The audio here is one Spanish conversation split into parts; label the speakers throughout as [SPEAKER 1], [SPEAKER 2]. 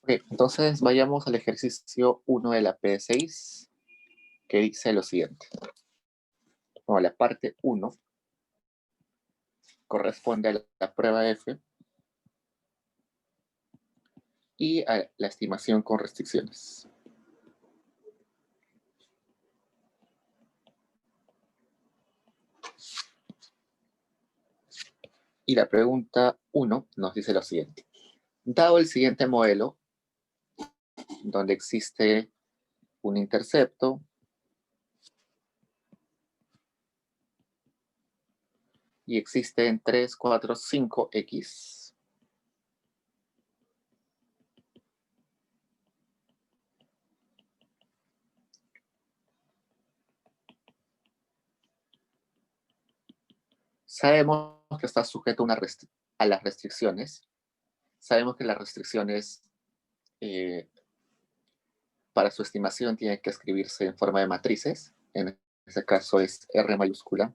[SPEAKER 1] Ok, entonces vayamos al ejercicio 1 de la P6, que dice lo siguiente. Bueno, la parte 1 corresponde a la prueba F y a la estimación con restricciones. Y la pregunta 1 nos dice lo siguiente. Dado el siguiente modelo, donde existe un intercepto y existen 3, 4, 5 X, sabemos que está sujeto a las restricciones. Sabemos que las restricciones para su estimación tiene que escribirse en forma de matrices. En este caso es R mayúscula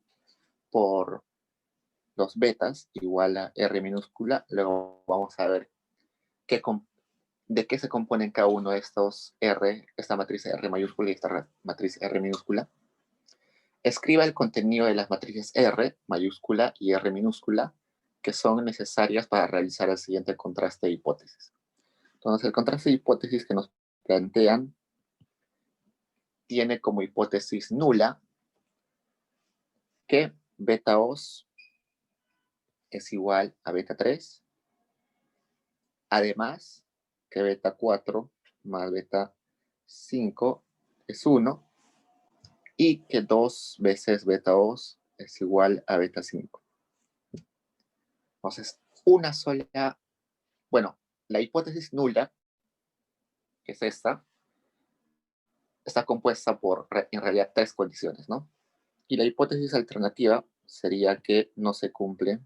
[SPEAKER 1] por los betas igual a R minúscula. Luego vamos a ver de qué se componen cada uno de estos R, esta matriz R mayúscula y esta matriz R minúscula. Escriba el contenido de las matrices R mayúscula y R minúscula que son necesarias para realizar el siguiente contraste de hipótesis. Entonces, el contraste de hipótesis que nos plantean tiene como hipótesis nula que beta os es igual a beta 3, además que beta 4 más beta 5 es 1 y que 2 veces beta os es igual a beta 5. Entonces, una sola, bueno, la hipótesis nula, que es esta, está compuesta por, en realidad, 3 condiciones, ¿no? Y la hipótesis alternativa sería que no se cumple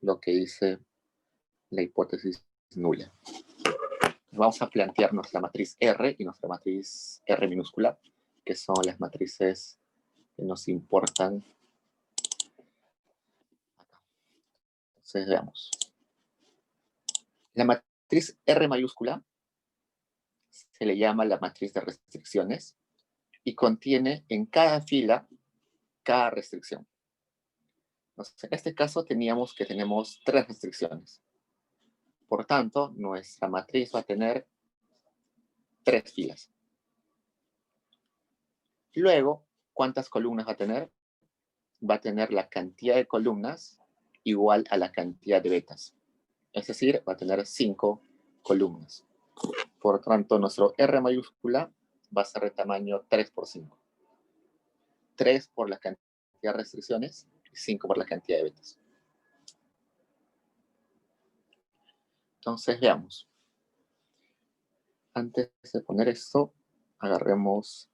[SPEAKER 1] lo que dice la hipótesis nula. Vamos a plantear nuestra matriz R y nuestra matriz R minúscula, que son las matrices que nos importan. Entonces, veamos. La matriz R mayúscula se le llama la matriz de restricciones y contiene en cada fila cada restricción. Entonces, en este caso tenemos 3 restricciones. Por tanto, nuestra matriz va a tener 3 filas. Luego, ¿cuántas columnas va a tener? Va a tener la cantidad de columnas igual a la cantidad de betas. Es decir, va a tener 5 columnas. Por tanto, nuestro R mayúscula va a ser de tamaño 3 por 5. 3 por la cantidad de restricciones y 5 por la cantidad de betas. Entonces, veamos. Antes de poner esto, agarremos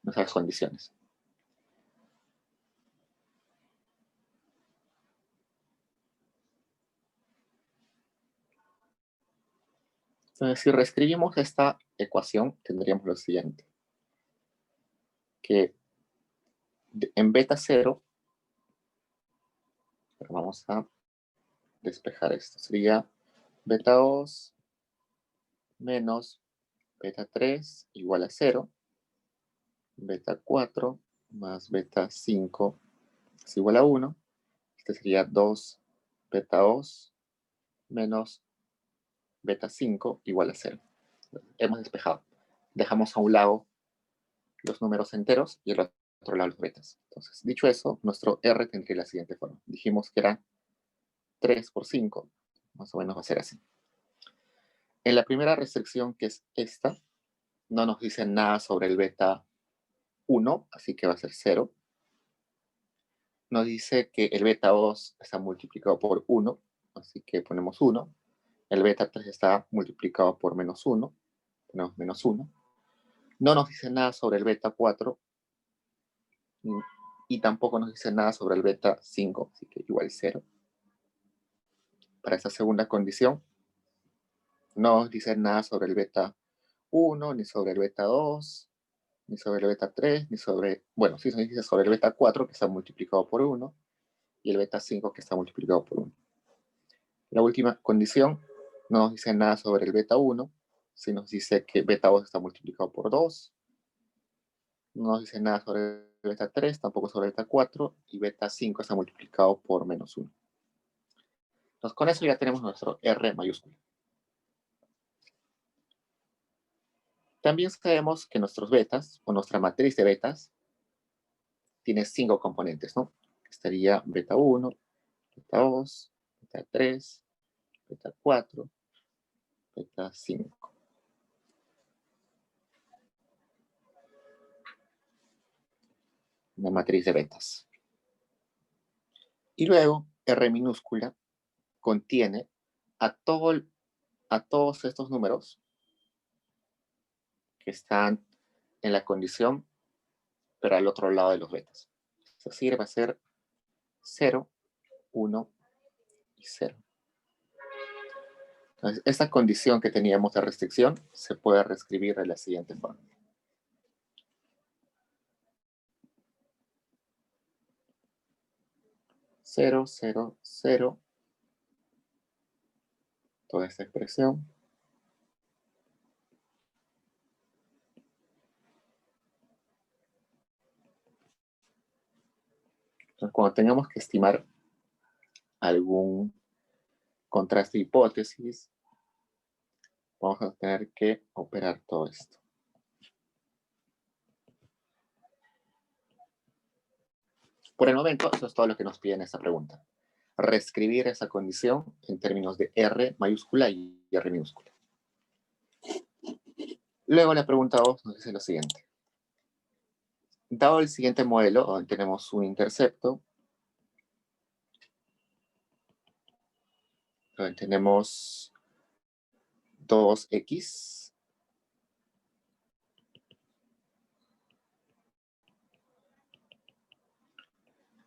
[SPEAKER 1] nuestras condiciones. Entonces, si reescribimos esta ecuación, tendríamos lo siguiente. Que en beta 0, vamos a despejar esto, sería beta 2 menos beta 3 igual a 0, beta 4 más beta 5 es igual a 1, este sería 2 beta 2 menos beta 5 igual a 0. Hemos despejado. Dejamos a un lado los números enteros y al otro lado los betas. Entonces, dicho eso, nuestro R tendría la siguiente forma. Dijimos que era 3 por 5, más o menos va a ser así. En la primera restricción, que es esta, no nos dice nada sobre el beta 1, así que va a ser 0. Nos dice que el beta 2 está multiplicado por 1, así que ponemos 1. El beta 3 está multiplicado por menos 1, ponemos menos 1. No nos dice nada sobre el beta 4 y tampoco nos dice nada sobre el beta 5, así que igual 0. Para esta segunda condición, no nos dice nada sobre el beta 1, ni sobre el beta 2, ni sobre el beta 3, ni sobre, bueno, sí nos dice sobre el beta 4 que está multiplicado por 1 y el beta 5 que está multiplicado por 1. La última condición No nos dice nada sobre el beta 1, si nos dice que beta 2 está multiplicado por 2. No nos dice nada sobre beta 3, tampoco sobre beta 4, y beta 5 está multiplicado por menos 1. Entonces, con eso ya tenemos nuestro R mayúscula. También sabemos que nuestros betas, o nuestra matriz de betas, tiene 5 componentes, ¿no? Estaría beta 1, beta 2, beta 3, beta 4, beta 5. Una matriz de betas. Y luego, R minúscula contiene a todos estos números que están en la condición, pero al otro lado de los betas. Es decir, va a ser 0, 1 y 0. Entonces, esta condición que teníamos de restricción se puede reescribir de la siguiente forma. Cero, 0, 0. Toda esta expresión. Entonces, cuando tengamos que estimar algún contraste de hipótesis, vamos a tener que operar todo esto. Por el momento, eso es todo lo que nos pide en esta pregunta. Reescribir esa condición en términos de R mayúscula y R minúscula. Luego la pregunta 2 nos dice lo siguiente. Dado el siguiente modelo, donde tenemos un intercepto, donde tenemos 2x,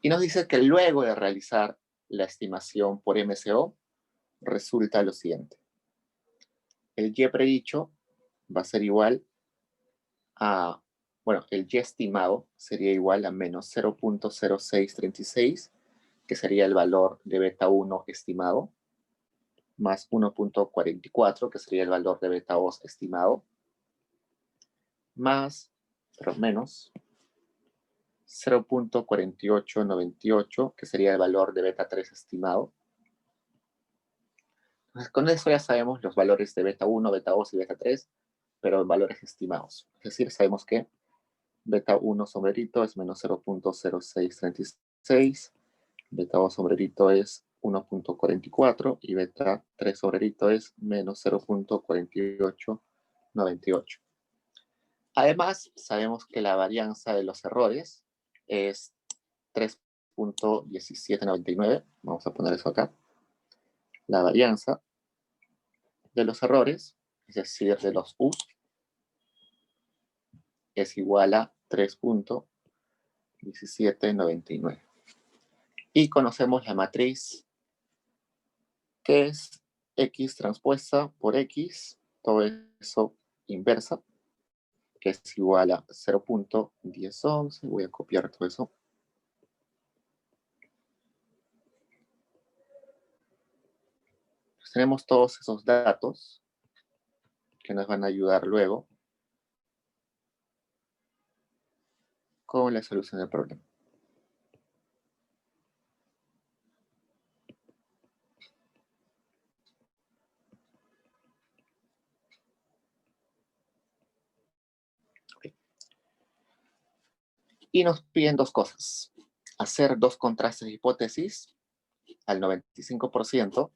[SPEAKER 1] y nos dice que luego de realizar la estimación por MCO, resulta lo siguiente. El y predicho va a ser igual a, bueno, el y estimado sería igual a menos 0.0636, que sería el valor de beta 1 estimado, más 1.44, que sería el valor de beta 2 estimado, más, pero menos, 0.4898, que sería el valor de beta 3 estimado. Entonces, con eso ya sabemos los valores de beta 1, beta 2 y beta 3, pero en valores estimados. Es decir, sabemos que beta 1 sombrerito es menos 0.0636, beta 2 sombrerito es 1.44 y beta 3 sombrerito es menos 0.4898. Además, sabemos que la varianza de los errores es 3.1799. Vamos a poner eso acá. La varianza de los errores, es decir, de los U's, es igual a 3.1799. Y conocemos la matriz, que es X transpuesta por X, todo eso inversa, que es igual a 0.1011. Voy a copiar todo eso. Pues tenemos todos esos datos que nos van a ayudar luego con la solución del problema. Y nos piden dos cosas. Hacer dos contrastes de hipótesis al 95%.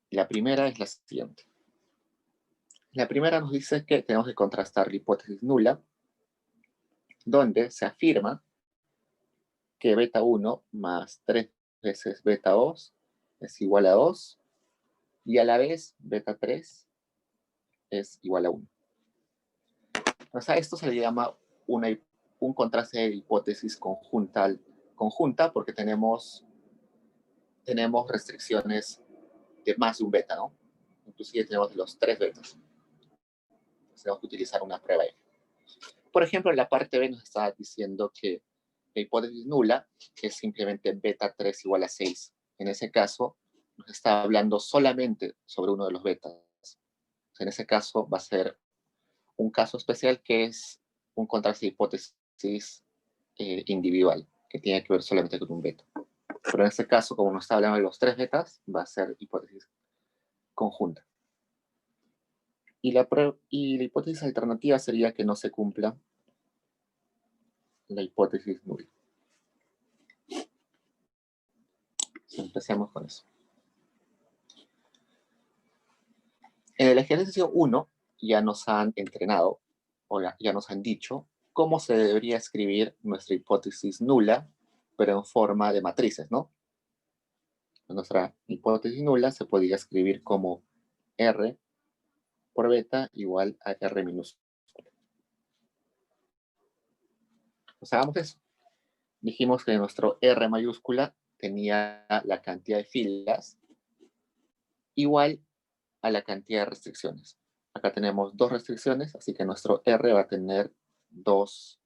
[SPEAKER 1] La primera es la siguiente. La primera nos dice que tenemos que contrastar la hipótesis nula, donde se afirma que beta 1 más 3 veces beta 2 es igual a 2, y a la vez beta 3 es igual a 1. O sea, esto se le llama un contraste de hipótesis conjunta porque tenemos restricciones de más de un beta, ¿no? Inclusive tenemos los 3 betas. Entonces tenemos que utilizar una prueba F. Por ejemplo, en la parte B nos está diciendo que la hipótesis nula es simplemente beta 3 igual a 6. En ese caso, nos está hablando solamente sobre uno de los betas. En ese caso va a ser un caso especial que es un contraste de hipótesis individual, que tiene que ver solamente con un beta. Pero en este caso, como nos está hablando de los tres betas, va a ser hipótesis conjunta. Y la hipótesis alternativa sería que no se cumpla la hipótesis nula. Empecemos con eso. En el ejercicio 1 ya nos han entrenado, o ya nos han dicho, cómo se debería escribir nuestra hipótesis nula, pero en forma de matrices, ¿no? Nuestra hipótesis nula se podría escribir como R por beta igual a R minúscula. Pues hagamos eso. Dijimos que nuestro R mayúscula tenía la cantidad de filas igual a la cantidad de restricciones. Acá tenemos dos restricciones, así que nuestro R va a tener dos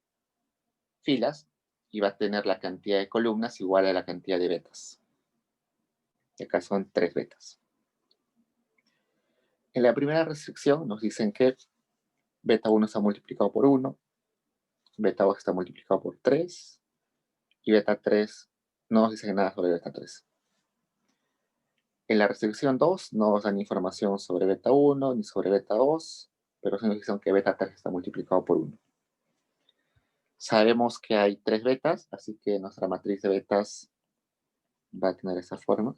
[SPEAKER 1] filas y va a tener la cantidad de columnas igual a la cantidad de betas. Y acá son 3 betas. En la primera restricción nos dicen que beta 1 está multiplicado por 1, beta 2 está multiplicado por 3 y beta 3 no nos dicen nada sobre beta 3. En la restricción 2 no nos dan información sobre beta 1 ni sobre beta 2, pero sí nos dicen que beta 3 está multiplicado por 1. Sabemos que hay 3 betas, así que nuestra matriz de betas va a tener esa forma.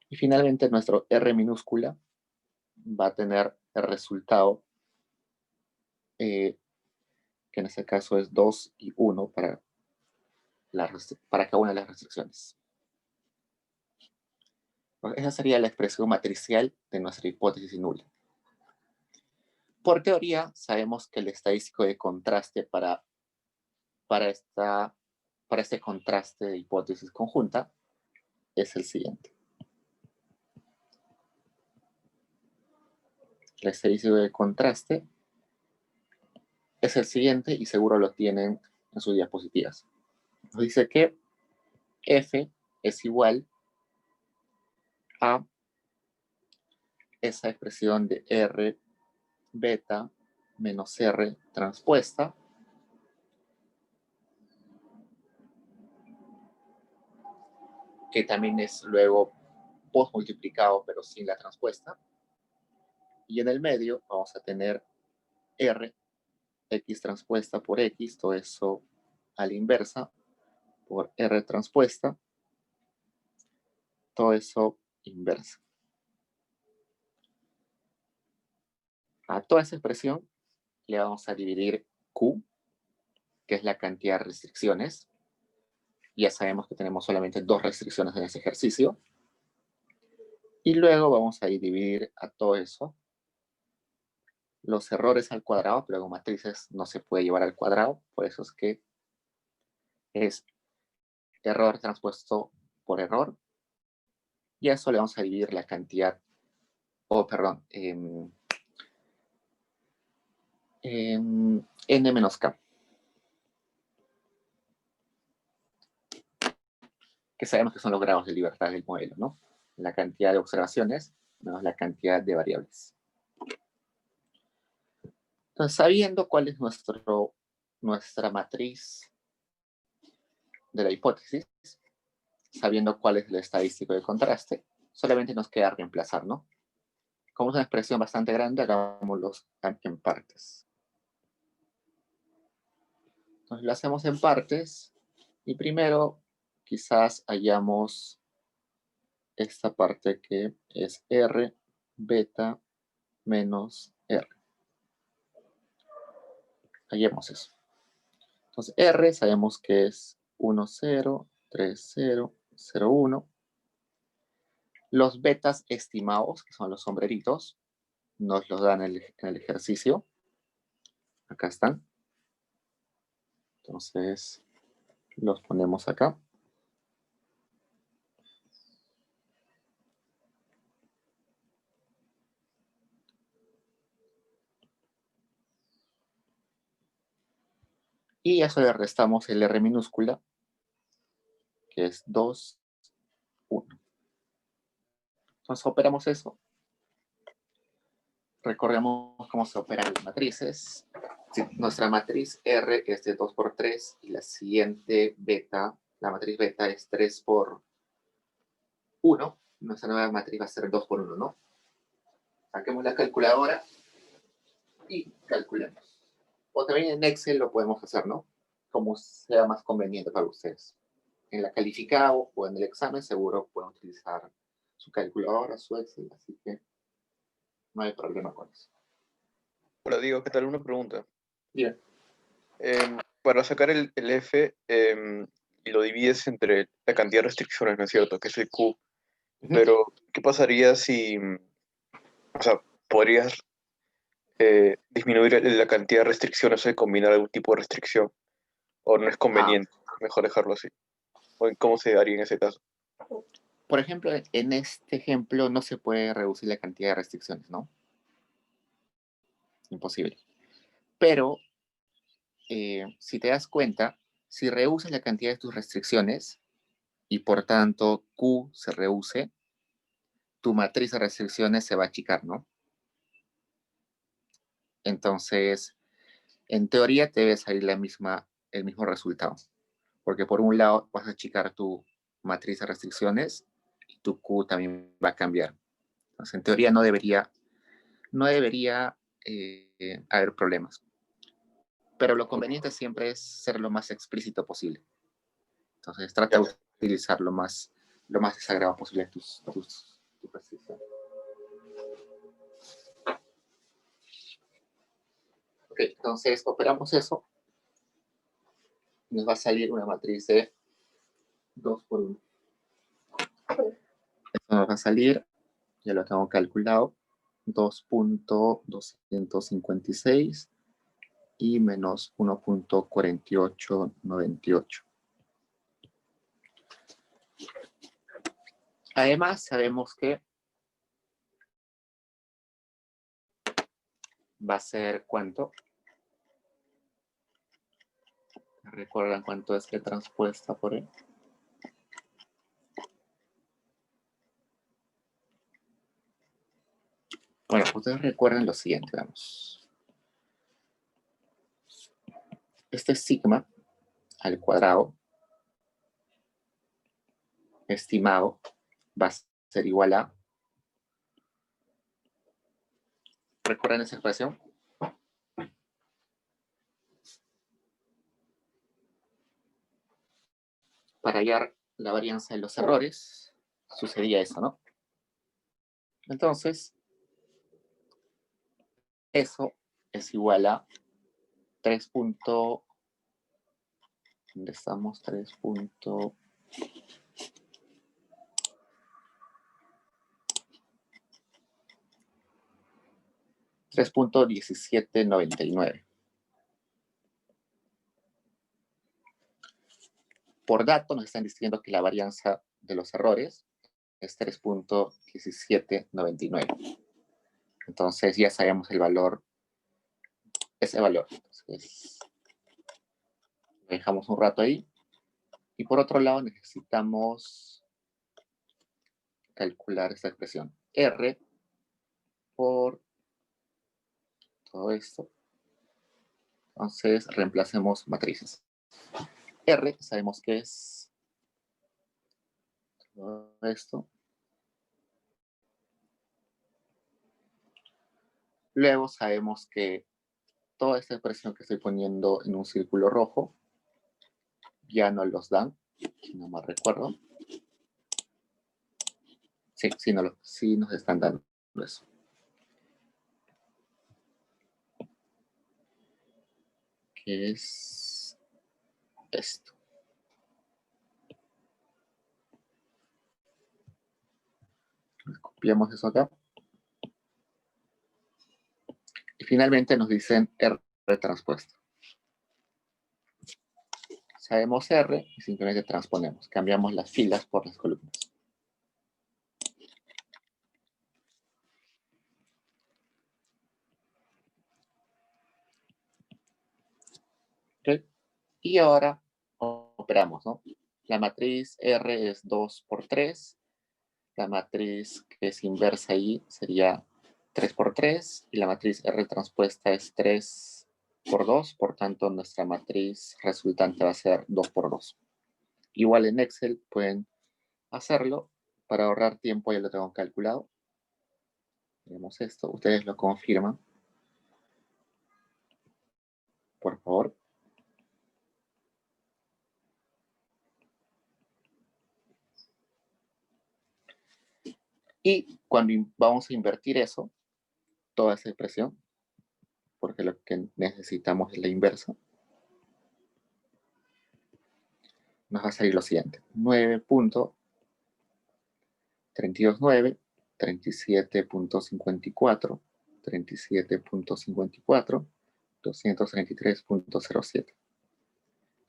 [SPEAKER 1] Y finalmente nuestro R minúscula va a tener el resultado, que en este caso es 2 y 1 para cada una de las restricciones. Pues esa sería la expresión matricial de nuestra hipótesis nula. Por teoría, sabemos que el estadístico de contraste para este contraste de hipótesis conjunta es el siguiente. El estadístico de contraste es el siguiente y seguro lo tienen en sus diapositivas. Nos dice que F es igual a esa expresión de R beta menos R transpuesta que también es luego post multiplicado pero sin la transpuesta. Y en el medio vamos a tener R, X transpuesta por X, todo eso a la inversa, por R transpuesta, todo eso inversa. A toda esa expresión le vamos a dividir Q, que es la cantidad de restricciones. Ya sabemos que tenemos solamente 2 restricciones en ese ejercicio. Y luego vamos a dividir a todo eso los errores al cuadrado, pero con matrices no se puede llevar al cuadrado, por eso es que es error transpuesto por error, y a eso le vamos a dividir la cantidad, n menos k, que sabemos que son los grados de libertad del modelo, ¿no? La cantidad de observaciones menos la cantidad de variables. Entonces, sabiendo cuál es nuestra matriz de la hipótesis, sabiendo cuál es el estadístico de contraste, solamente nos queda reemplazar, ¿no? Como es una expresión bastante grande, hagámoslos en partes. Entonces lo hacemos en partes y primero quizás hallamos esta parte que es R beta menos R. Hallemos eso. Entonces R sabemos que es 1, 0, 3, 0, 0, 1. Los betas estimados, que son los sombreritos, nos los dan en el ejercicio. Acá están. Entonces los ponemos acá. Y a eso le restamos el R minúscula, que es 2, 1. Entonces operamos eso. Recordemos cómo se operan las matrices. Si nuestra matriz R es de 2 por 3 y la siguiente beta, la matriz beta es 3 por 1, nuestra nueva matriz va a ser 2 por 1, ¿no? Saquemos la calculadora y calculemos. O también en Excel lo podemos hacer, ¿no? Como sea más conveniente para ustedes. En la calificada o en el examen seguro pueden utilizar su calculadora, su Excel, así que no hay problema con eso.
[SPEAKER 2] Hola, Diego, ¿qué tal? Una pregunta.
[SPEAKER 1] Bien.
[SPEAKER 2] Para sacar el F y lo divides entre la cantidad de restricciones, ¿no es cierto? Que es el Q. Pero, ¿qué pasaría si, o sea, podrías disminuir la cantidad de restricciones o combinar algún tipo de restricción? ¿O no es conveniente? Mejor dejarlo así. ¿O en cómo se haría en ese caso?
[SPEAKER 1] Por ejemplo, en este ejemplo no se puede reducir la cantidad de restricciones, ¿no? Imposible. Pero si te das cuenta, si reduces la cantidad de tus restricciones y por tanto Q se reduce, tu matriz de restricciones se va a achicar, ¿no? Entonces, en teoría te debe salir el mismo resultado, porque por un lado vas a achicar tu matriz de restricciones y tu Q también va a cambiar. Entonces, en teoría no debería haber problemas. Pero lo conveniente siempre es ser lo más explícito posible. Entonces, trata
[SPEAKER 2] Ya.
[SPEAKER 1] de utilizar lo más desagrado posible tus restricciones. Ok, entonces operamos eso. Nos va a salir una matriz de 2 por 1. Esto nos va a salir, ya lo tengo calculado, 2.256 y menos 1.4898. Además, sabemos que va a ser ¿cuánto? ¿Recuerdan cuánto es que transpuesta por él? Bueno, ustedes recuerdan lo siguiente, vamos. Este sigma al cuadrado estimado va a ser igual a, ¿recuerdan esa expresión? Para hallar la varianza de los errores, sucedía eso, ¿no? Entonces, eso es igual a 3. ¿Dónde estamos? 3.1799. Por dato nos están diciendo que la varianza de los errores es 3.1799. Entonces ya sabemos el valor, ese valor. Entonces, lo dejamos un rato ahí. Y por otro lado necesitamos calcular esta expresión. R por todo esto. Entonces reemplacemos matrices. R sabemos que es todo esto. Luego sabemos que toda esta expresión que estoy poniendo en un círculo rojo ya no los dan, si no mal recuerdo. Sí, sí nos están dando eso. Que es esto. Copiamos eso acá. Y finalmente nos dicen R transpuesto. Sabemos R y simplemente transponemos. Cambiamos las filas por las columnas. ¿Ok? Y ahora operamos, ¿no? La matriz R es 2 por 3. La matriz que es inversa ahí sería 3 por 3. Y la matriz R transpuesta es 3 por 2. Por tanto, nuestra matriz resultante va a ser 2 por 2. Igual en Excel pueden hacerlo. Para ahorrar tiempo ya lo tengo calculado. Tenemos esto. Ustedes lo confirman, por favor. Y cuando vamos a invertir eso, toda esa expresión, porque lo que necesitamos es la inversa, nos va a salir lo siguiente. 9.329, 37.54, 37.54, 233.07.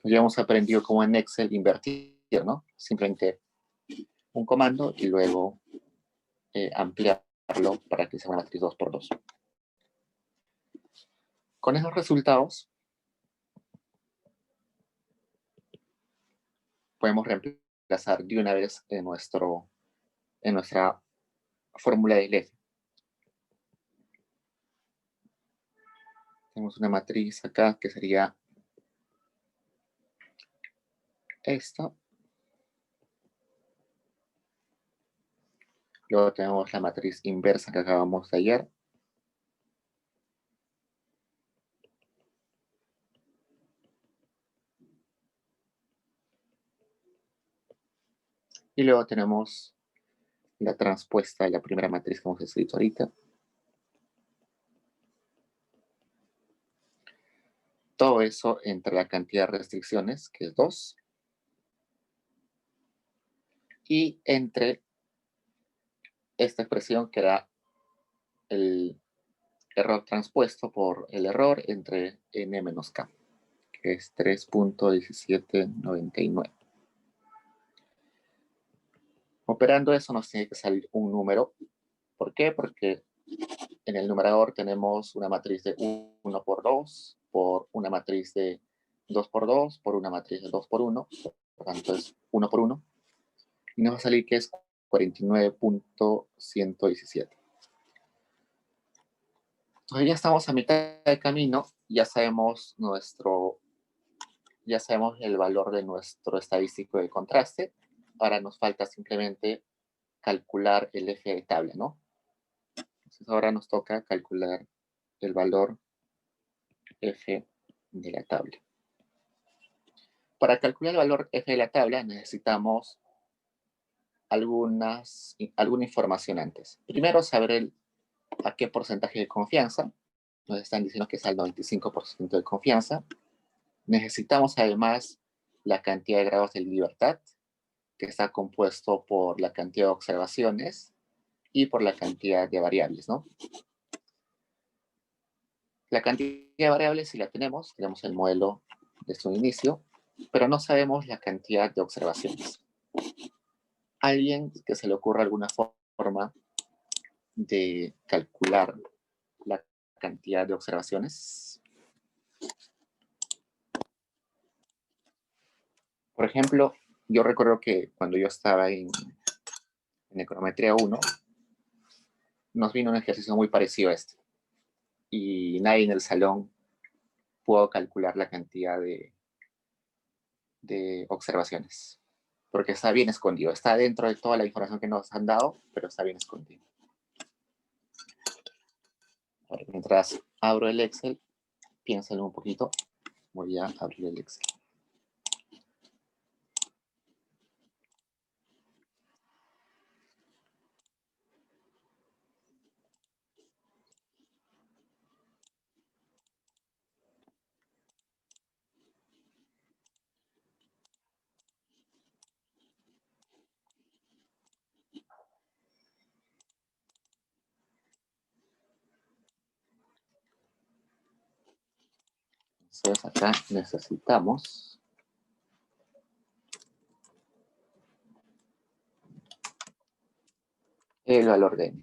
[SPEAKER 1] Ya hemos aprendido cómo en Excel invertir, ¿no? Simplemente un comando y luego ampliarlo para que sea una matriz 2 por 2. Con esos resultados podemos reemplazar de una vez en nuestra fórmula del F. Tenemos una matriz acá que sería esta. Luego tenemos la matriz inversa que acabamos de ayer. Y luego tenemos la transpuesta de la primera matriz que hemos escrito ahorita. Todo eso entre la cantidad de restricciones, que es 2, y entre esta expresión que era el error transpuesto por el error entre n menos k, que es 3.1799. Operando eso nos tiene que salir un número. ¿Por qué? Porque en el numerador tenemos una matriz de 1 por 2, por una matriz de 2 por 2, por una matriz de 2 por 1, por tanto es 1 por 1, y nos va a salir que es 49.117. Entonces ya estamos a mitad de camino, ya sabemos el valor de nuestro estadístico de contraste. Ahora nos falta simplemente calcular el F de tabla, ¿no? Entonces ahora nos toca calcular el valor F de la tabla. Para calcular el valor F de la tabla necesitamos alguna información antes. Primero, saber a qué porcentaje de confianza. Nos están diciendo que es al 95% de confianza. Necesitamos además la cantidad de grados de libertad, que está compuesto por la cantidad de observaciones y por la cantidad de variables, ¿no? La cantidad de variables, si la tenemos el modelo de su inicio, pero no sabemos la cantidad de observaciones. ¿Alguien que se le ocurra alguna forma de calcular la cantidad de observaciones? Por ejemplo, yo recuerdo que cuando yo estaba en econometría 1, nos vino un ejercicio muy parecido a este. Y nadie en el salón pudo calcular la cantidad de observaciones. Porque está bien escondido. Está dentro de toda la información que nos han dado, pero está bien escondido. Ahora, mientras abro el Excel, piénsenlo un poquito. Voy a abrir el Excel. Entonces acá necesitamos el valor de n.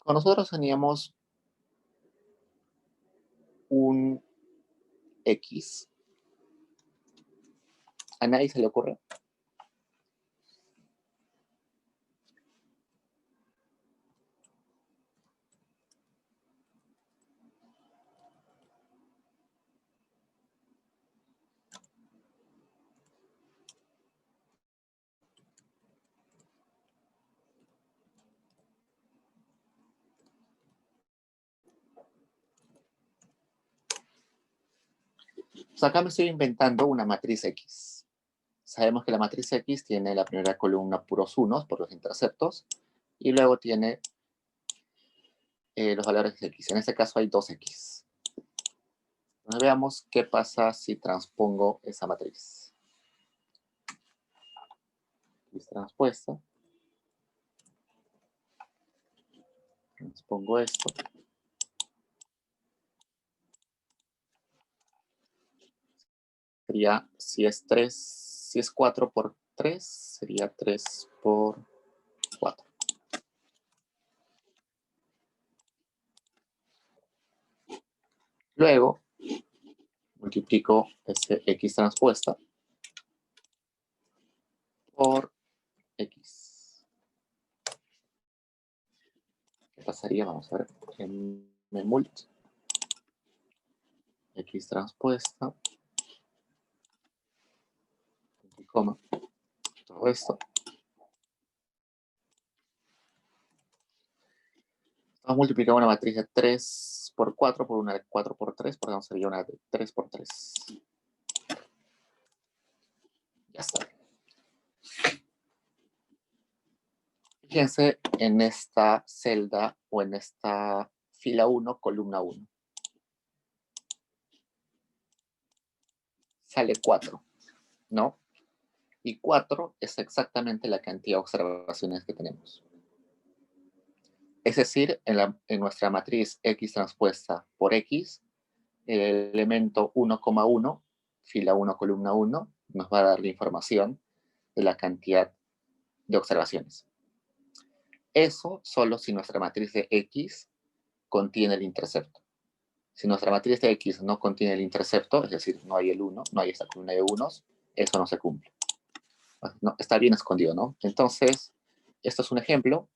[SPEAKER 1] Con nosotros teníamos un X. ¿A nadie se le ocurre? Pues acá me estoy inventando una matriz X. Sabemos que la matriz X tiene la primera columna puros unos por los interceptos y luego tiene los valores de X. En este caso hay 2X. Entonces veamos qué pasa si transpongo esa matriz. X transpuesta. Transpongo esto. Sería, si es 4 por 3, sería 3 por 4. Luego, multiplico ese X transpuesta por X. ¿Qué pasaría? Vamos a ver. En mult, X transpuesta, coma, todo esto. Vamos a multiplicar una matriz de 3 por 4 por una de 4 por 3, por tanto sería una de 3 por 3. Ya está. Fíjense en esta celda o en esta fila 1, columna 1. Sale 4, ¿no? Y 4 es exactamente la cantidad de observaciones que tenemos. Es decir, en nuestra matriz X transpuesta por X, el elemento 1,1, fila 1, columna 1, nos va a dar la información de la cantidad de observaciones. Eso solo si nuestra matriz de X contiene el intercepto. Si nuestra matriz de X no contiene el intercepto, es decir, no hay el 1, no hay esta columna de unos, eso no se cumple. No, está bien escondido, ¿no? Entonces, esto es un ejemplo.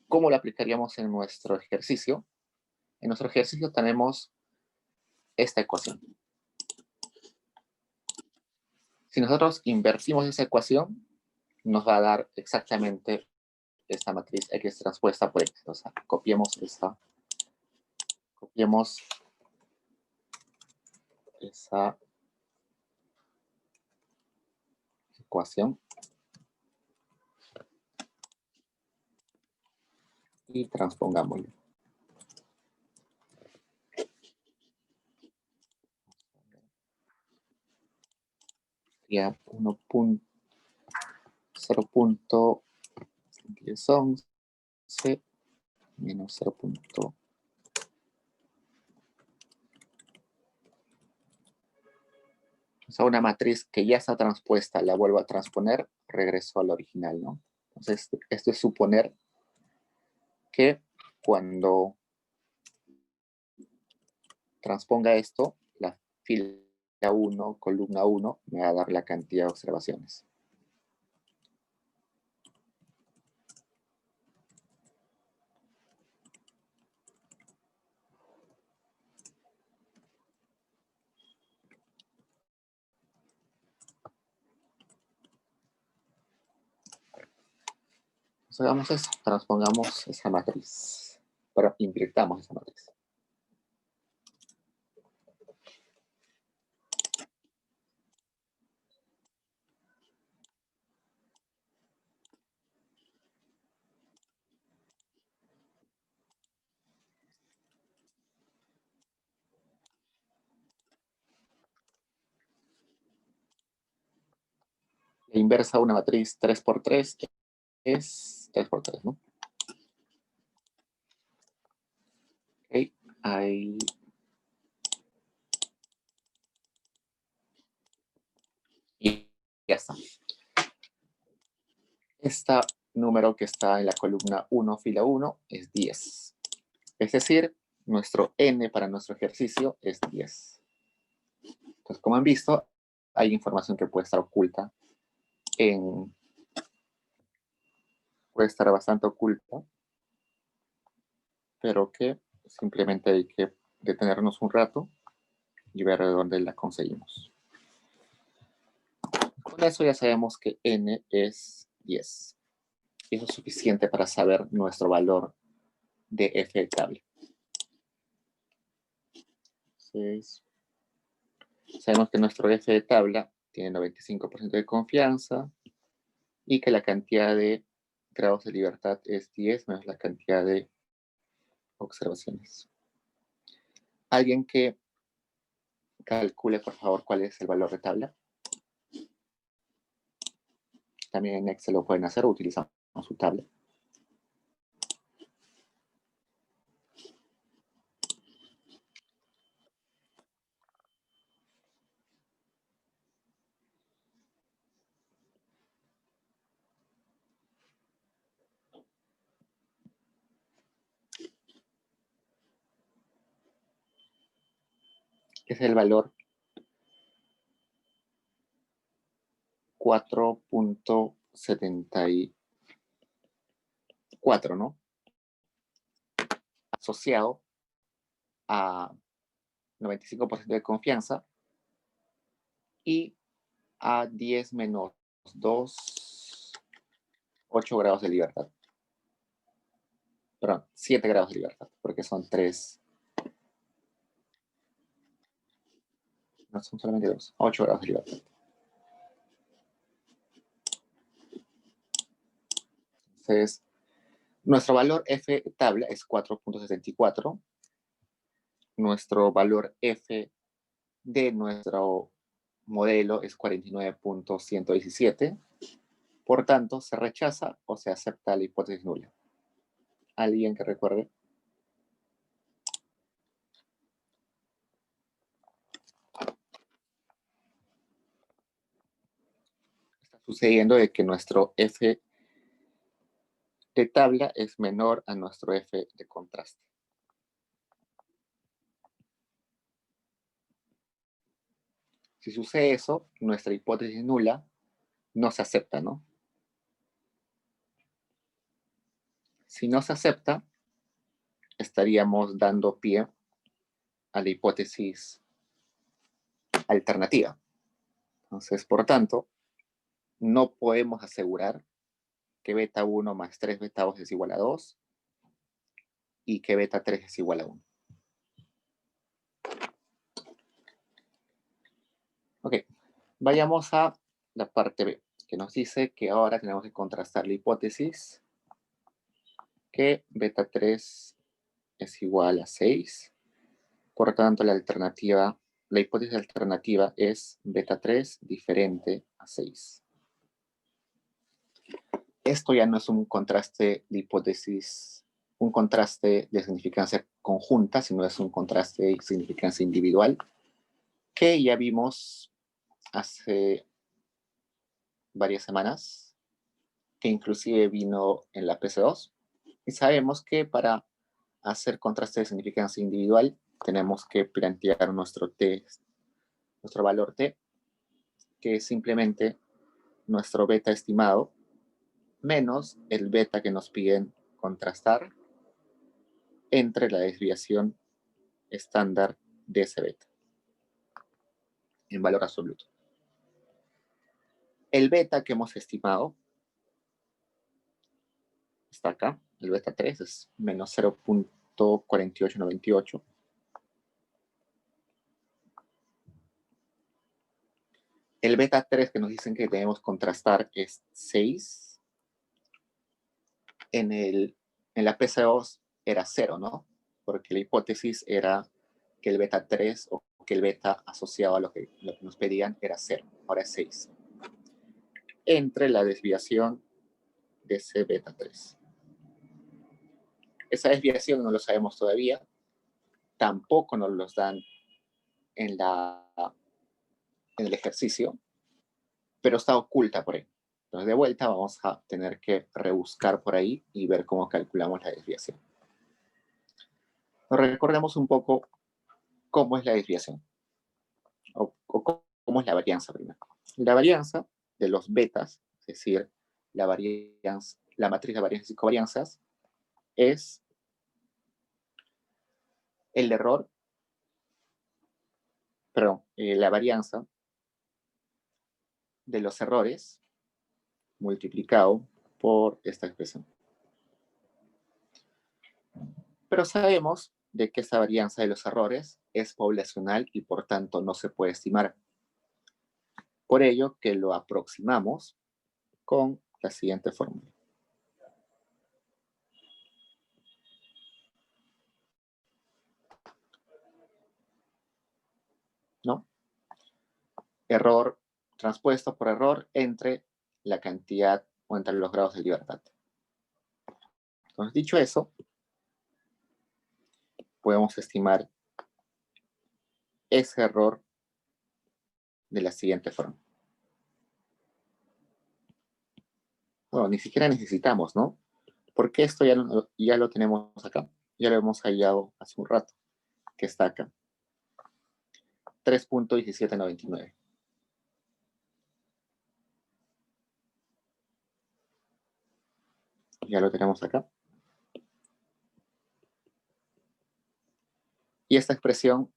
[SPEAKER 1] ¿Cómo lo aplicaríamos en nuestro ejercicio? En nuestro ejercicio tenemos esta ecuación. Si nosotros invertimos esa ecuación, nos va a dar exactamente esta matriz X transpuesta por X. O sea, copiemos esa ecuación y transpongámosla. Sería 0.1011 menos 0. O sea, una matriz que ya está transpuesta, la vuelvo a transponer, regreso al original, ¿no? Entonces, esto es suponer que cuando transponga esto, la fila 1, columna 1, me va a dar la cantidad de observaciones. Entonces, hagamos eso, transpongamos esa matriz, pero invirtamos esa matriz. La inversa de una matriz 3 por 3 es 3 por 3, ¿no? Ok, ahí. Y ya está. Este número que está en la columna 1, fila 1, es 10. Es decir, nuestro n para nuestro ejercicio es 10. Entonces, como han visto, hay información que puede estar oculta puede estar bastante oculta, pero que simplemente hay que detenernos un rato y ver de dónde la conseguimos. Con eso ya sabemos que n es 10. Eso es suficiente para saber nuestro valor de f de tabla. Entonces, sabemos que nuestro f de tabla tiene 95% de confianza y que la cantidad de grados de libertad es 10 menos la cantidad de observaciones. ¿Alguien que calcule, por favor, cuál es el valor de tabla? También en Excel lo pueden hacer utilizando su tabla. Es el valor 4.74, ¿no? Asociado a 95% de confianza y a 10 menos 2, 8 grados de libertad. Perdón, 7 grados de libertad, porque son 3. No son solamente 2, 8 grados de libertad. Entonces, nuestro valor f tabla es 4.74. Nuestro valor f de nuestro modelo es 49.117. Por tanto, se rechaza o se acepta la hipótesis nula. ¿Alguien que recuerde? Está sucediendo de que nuestro f de tabla es menor a nuestro f de contraste. Si sucede eso, nuestra hipótesis nula no se acepta, ¿no? Si no se acepta, estaríamos dando pie a la hipótesis alternativa. Entonces, por tanto, no podemos asegurar que beta 1 más 3 beta 2 es igual a 2 y que beta 3 es igual a 1. Ok, vayamos a la parte B, que nos dice que ahora tenemos que contrastar la hipótesis que beta 3 es igual a 6. Por tanto, la hipótesis alternativa es beta 3 diferente a 6. Esto ya no es un contraste de hipótesis, un contraste de significancia conjunta, sino es un contraste de significancia individual, que ya vimos hace varias semanas, que inclusive vino en la PC2, y sabemos que para hacer contraste de significancia individual tenemos que plantear nuestro valor t, que es simplemente nuestro beta estimado menos el beta que nos piden contrastar entre la desviación estándar de ese beta en valor absoluto. El beta que hemos estimado está acá, el beta 3 es menos 0.4898. El beta 3 que nos dicen que debemos contrastar es 6. En la PC2 era 0, ¿no? Porque la hipótesis era que el beta 3 o que el beta asociado a lo que nos pedían era 0. Ahora es 6. Entre la desviación de ese beta 3. Esa desviación no lo sabemos todavía. Tampoco nos los dan en el ejercicio, pero está oculta por ahí. Entonces, de vuelta vamos a tener que rebuscar por ahí y ver cómo calculamos la desviación. Recordemos un poco cómo es la desviación, o cómo es la varianza primero. La varianza de los betas, es decir, la matriz de varianzas y covarianzas, es el error, la varianza de los errores multiplicado por esta expresión. Pero sabemos de que esta varianza de los errores es poblacional y por tanto no se puede estimar. Por ello que lo aproximamos con la siguiente fórmula. ¿No? Error transpuesto por error entre la cantidad o entre los grados de libertad. Entonces, dicho eso, podemos estimar ese error de la siguiente forma. Bueno, ni siquiera necesitamos, ¿no? Porque esto ya lo tenemos acá. Ya lo hemos hallado hace un rato, que está acá. 3.1799. Ya lo tenemos acá. Y esta expresión,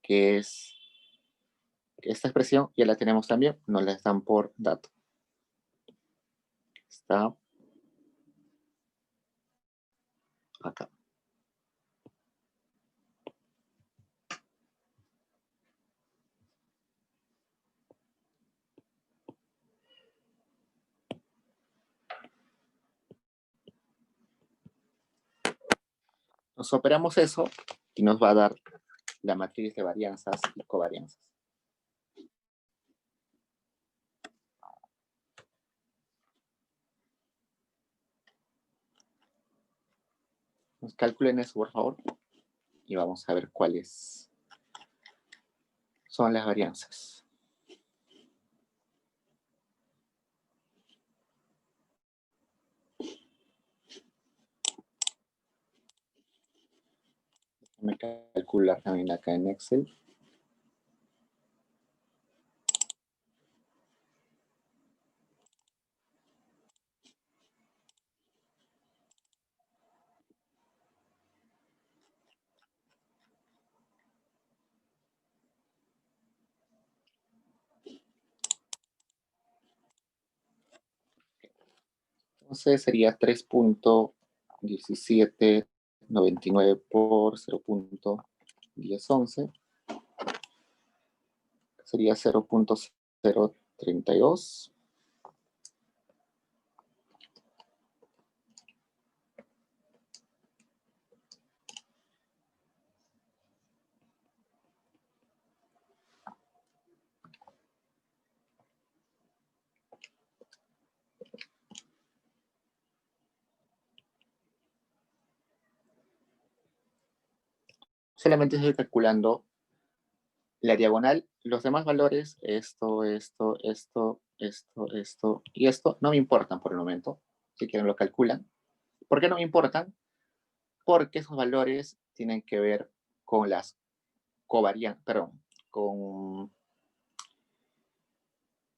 [SPEAKER 1] esta expresión ya la tenemos también, nos la dan por dato. Está acá. Nos operamos eso y nos va a dar la matriz de varianzas y covarianzas. Nos calculen eso, por favor, y vamos a ver cuáles son las varianzas. Déjame calcular también acá en Excel. Entonces sería 3.1799 por 0.1011. Sería 0.032. Solamente estoy calculando la diagonal, los demás valores, esto, y esto, no me importan por el momento. Si quieren lo calculan. ¿Por qué no me importan? Porque esos valores tienen que ver con las covarianzas, perdón, con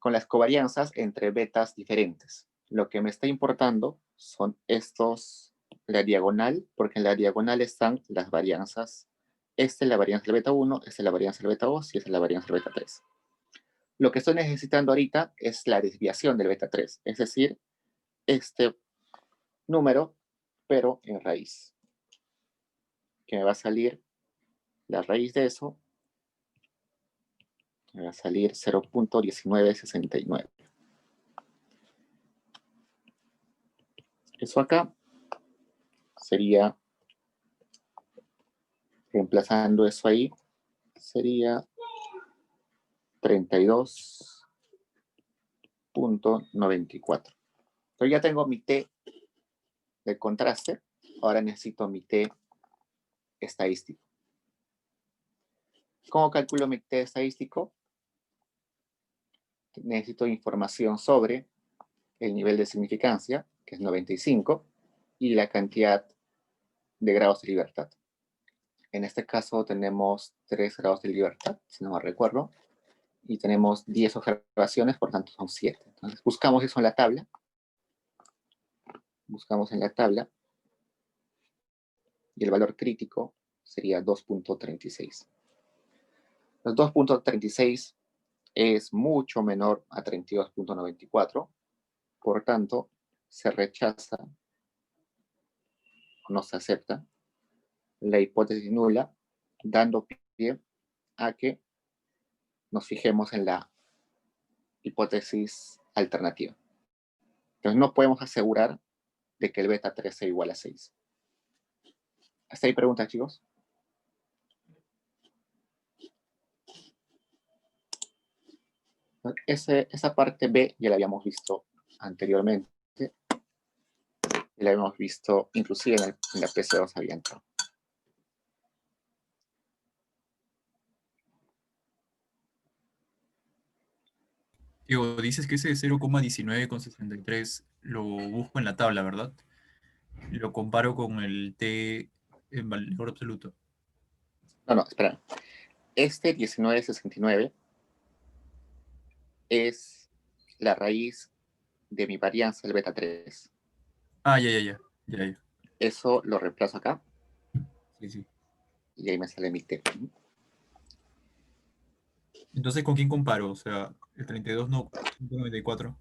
[SPEAKER 1] las covarianzas entre betas diferentes. Lo que me está importando son estos, la diagonal, porque en la diagonal están las varianzas. Esta es la varianza del beta 1, esta es la varianza del beta 2 y esta es la varianza del beta 3. Lo que estoy necesitando ahorita es la desviación del beta 3, es decir, este número, pero en raíz. Que me va a salir la raíz de eso, me va a salir 0.1969. Eso acá sería, reemplazando eso ahí, sería 32.94. Pero ya tengo mi T de contraste, ahora necesito mi T estadístico. ¿Cómo calculo mi T estadístico? Necesito información sobre el nivel de significancia, que es 95, y la cantidad de grados de libertad. En este caso tenemos 3 grados de libertad, si no me recuerdo, y tenemos 10 observaciones, por tanto son 7. Entonces buscamos eso en la tabla. Buscamos en la tabla y el valor crítico sería 2.36. Los 2.36 es mucho menor a 32.94, por tanto se rechaza o no se acepta la hipótesis nula, dando pie a que nos fijemos en la hipótesis alternativa. Entonces no podemos asegurar de que el beta 3 sea igual a 6. ¿Hasta ahí preguntas, chicos? Esa parte B ya la habíamos visto anteriormente. Y la habíamos visto inclusive en la PC2 había entrado.
[SPEAKER 3] Diego, dices que ese 0,19 con 63 lo busco en la tabla, ¿verdad? Lo comparo con el T en valor absoluto.
[SPEAKER 1] No, espera. Este 1969 es la raíz de mi varianza del beta 3.
[SPEAKER 3] Ah, ya.
[SPEAKER 1] Eso lo reemplazo acá.
[SPEAKER 3] Sí.
[SPEAKER 1] Y ahí me sale mi T.
[SPEAKER 3] Entonces, ¿con quién comparo? O sea, el 32 no, 194.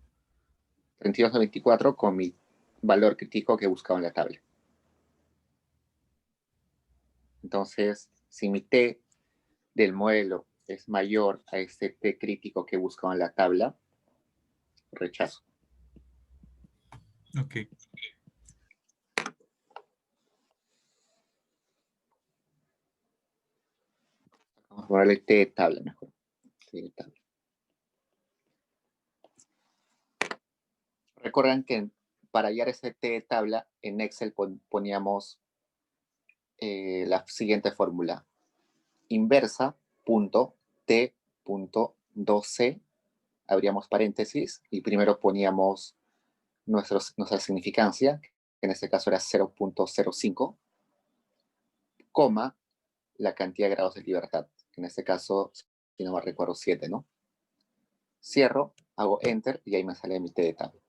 [SPEAKER 1] 32.94 con mi valor crítico que he buscado en la tabla. Entonces, si mi T del modelo es mayor a este T crítico que he buscado en la tabla, rechazo.
[SPEAKER 3] Ok.
[SPEAKER 1] Vamos a ponerle T de tabla mejor. T de tabla. Recuerden que para hallar ese T de tabla, en Excel poníamos la siguiente fórmula. Inversa.t.2c, abríamos paréntesis y primero poníamos nuestra significancia, que en este caso era 0.05, coma la cantidad de grados de libertad, que en este caso, si no me recuerdo, 7, ¿no? Cierro, hago Enter y ahí me sale mi T de tabla.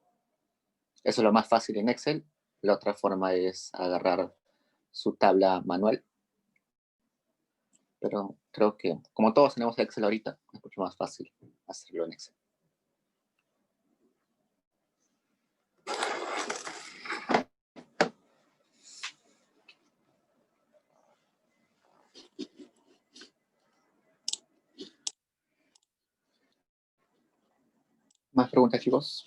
[SPEAKER 1] Eso es lo más fácil en Excel. La otra forma es agarrar su tabla manual. Pero creo que, como todos tenemos Excel ahorita, es mucho más fácil hacerlo en Excel. ¿Más preguntas, chicos?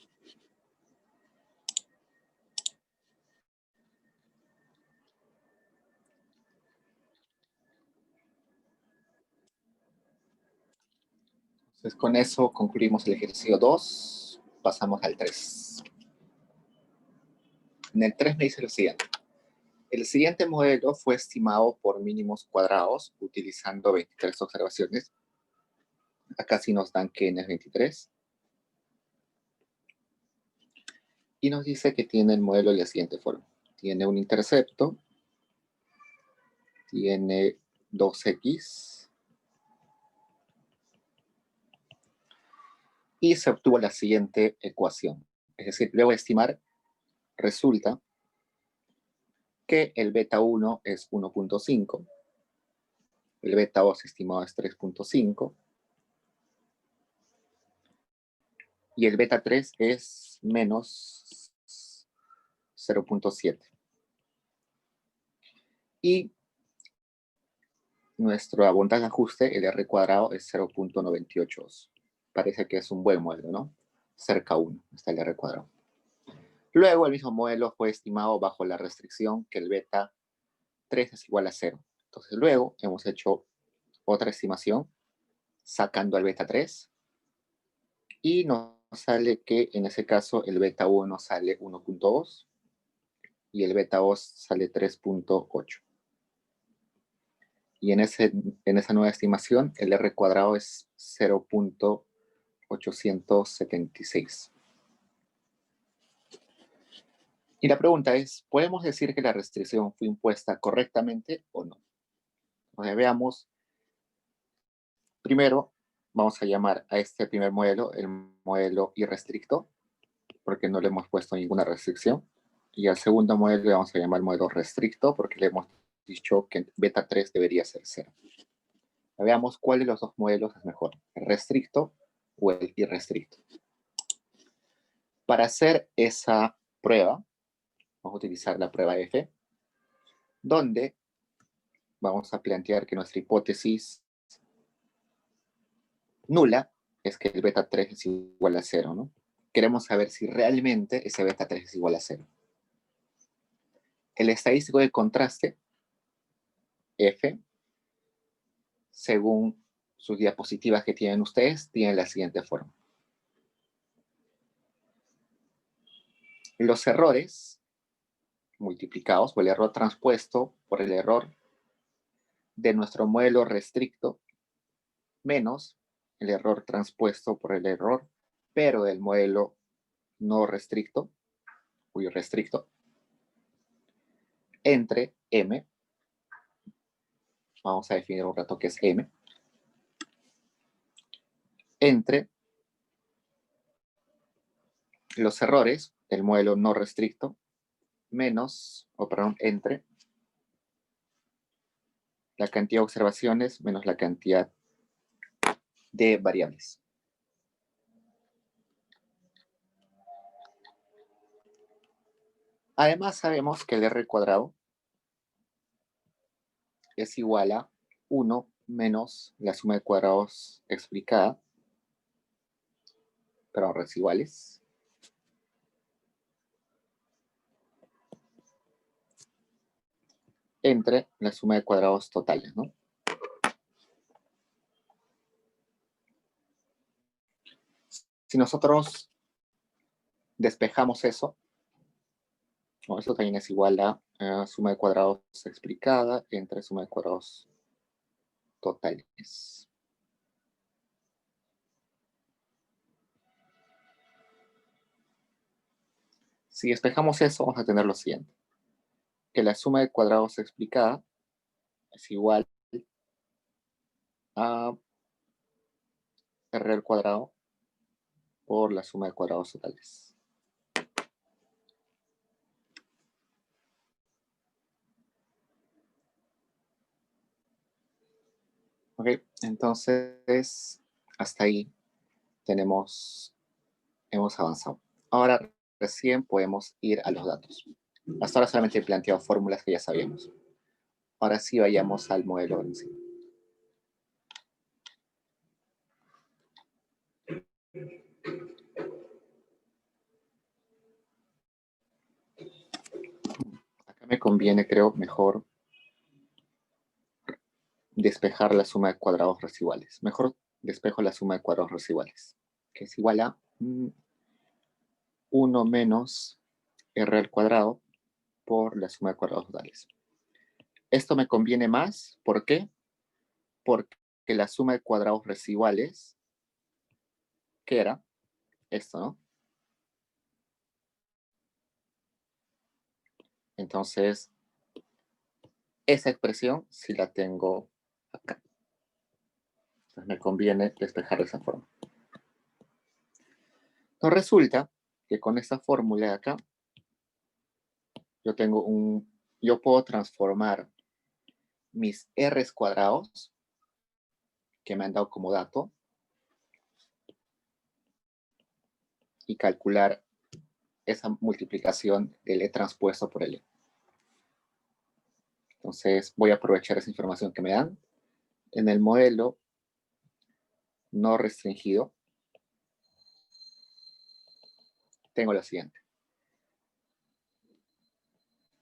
[SPEAKER 1] Entonces, con eso concluimos el ejercicio 2. Pasamos al 3. En el 3 me dice lo siguiente. El siguiente modelo fue estimado por mínimos cuadrados utilizando 23 observaciones. Acá sí nos dan que n es 23. Y nos dice que tiene el modelo de la siguiente forma. Tiene un intercepto, tiene 2x, y se obtuvo la siguiente ecuación. Es decir, luego de estimar, resulta que el beta 1 es 1.5, el beta 2 estimado es 3.5, y el beta 3 es menos 0.7. Y nuestro abundante ajuste, el R cuadrado, es 0.98. Parece que es un buen modelo, ¿no? Cerca a 1 está el R cuadrado. Luego, el mismo modelo fue estimado bajo la restricción que el beta 3 es igual a 0. Entonces, luego hemos hecho otra estimación sacando al beta 3 y nos sale que en ese caso el beta 1 sale 1.2 y el beta 2 sale 3.8. Y en esa nueva estimación el R cuadrado es 0.876. Y la pregunta es, ¿podemos decir que la restricción fue impuesta correctamente o no? Entonces, veamos. Primero, vamos a llamar a este primer modelo el modelo irrestricto, porque no le hemos puesto ninguna restricción. Y al segundo modelo le vamos a llamar modelo restricto, porque le hemos dicho que beta 3 debería ser 0. Veamos cuál de los dos modelos es mejor, el restricto o el irrestricto. Para hacer esa prueba, vamos a utilizar la prueba F, donde vamos a plantear que nuestra hipótesis nula es que el beta 3 es igual a 0, ¿no? Queremos saber si realmente ese beta 3 es igual a 0. El estadístico de contraste, F, según sus diapositivas que tienen ustedes, tiene la siguiente forma. Los errores multiplicados, o el error transpuesto por el error de nuestro modelo restricto, menos el error transpuesto por el error, pero del modelo no restricto, o irrestricto, entre M, vamos a definir un rato qué es M, entre los errores del modelo no restricto, menos, o perdón, entre la cantidad de observaciones menos la cantidad de variables. Además, sabemos que el R cuadrado es igual a 1 menos la suma de cuadrados explicada, pero residuales, entre la suma de cuadrados totales, ¿no? Si nosotros despejamos eso, ¿no? Eso también es igual a suma de cuadrados explicada entre suma de cuadrados totales. Si despejamos eso, vamos a tener lo siguiente. Que la suma de cuadrados explicada es igual a R al cuadrado por la suma de cuadrados totales. Ok, entonces hasta ahí hemos avanzado. Ahora recién podemos ir a los datos. Hasta ahora solamente he planteado fórmulas que ya sabíamos. Ahora sí vayamos al modelo en sí. Acá me conviene, creo, mejor despejar la suma de cuadrados residuales. Mejor despejo la suma de cuadrados residuales, que es igual a 1 menos R al cuadrado por la suma de cuadrados totales. Esto me conviene más, ¿por qué? Porque la suma de cuadrados residuales, ¿qué era? Esto, ¿no? Entonces, esa expresión sí la tengo acá. Entonces me conviene despejar de esa forma. Entonces resulta que con esta fórmula de acá, yo puedo transformar mis R's cuadrados que me han dado como dato y calcular esa multiplicación del E transpuesto por el E. Entonces voy a aprovechar esa información que me dan. En el modelo no restringido, tengo lo siguiente.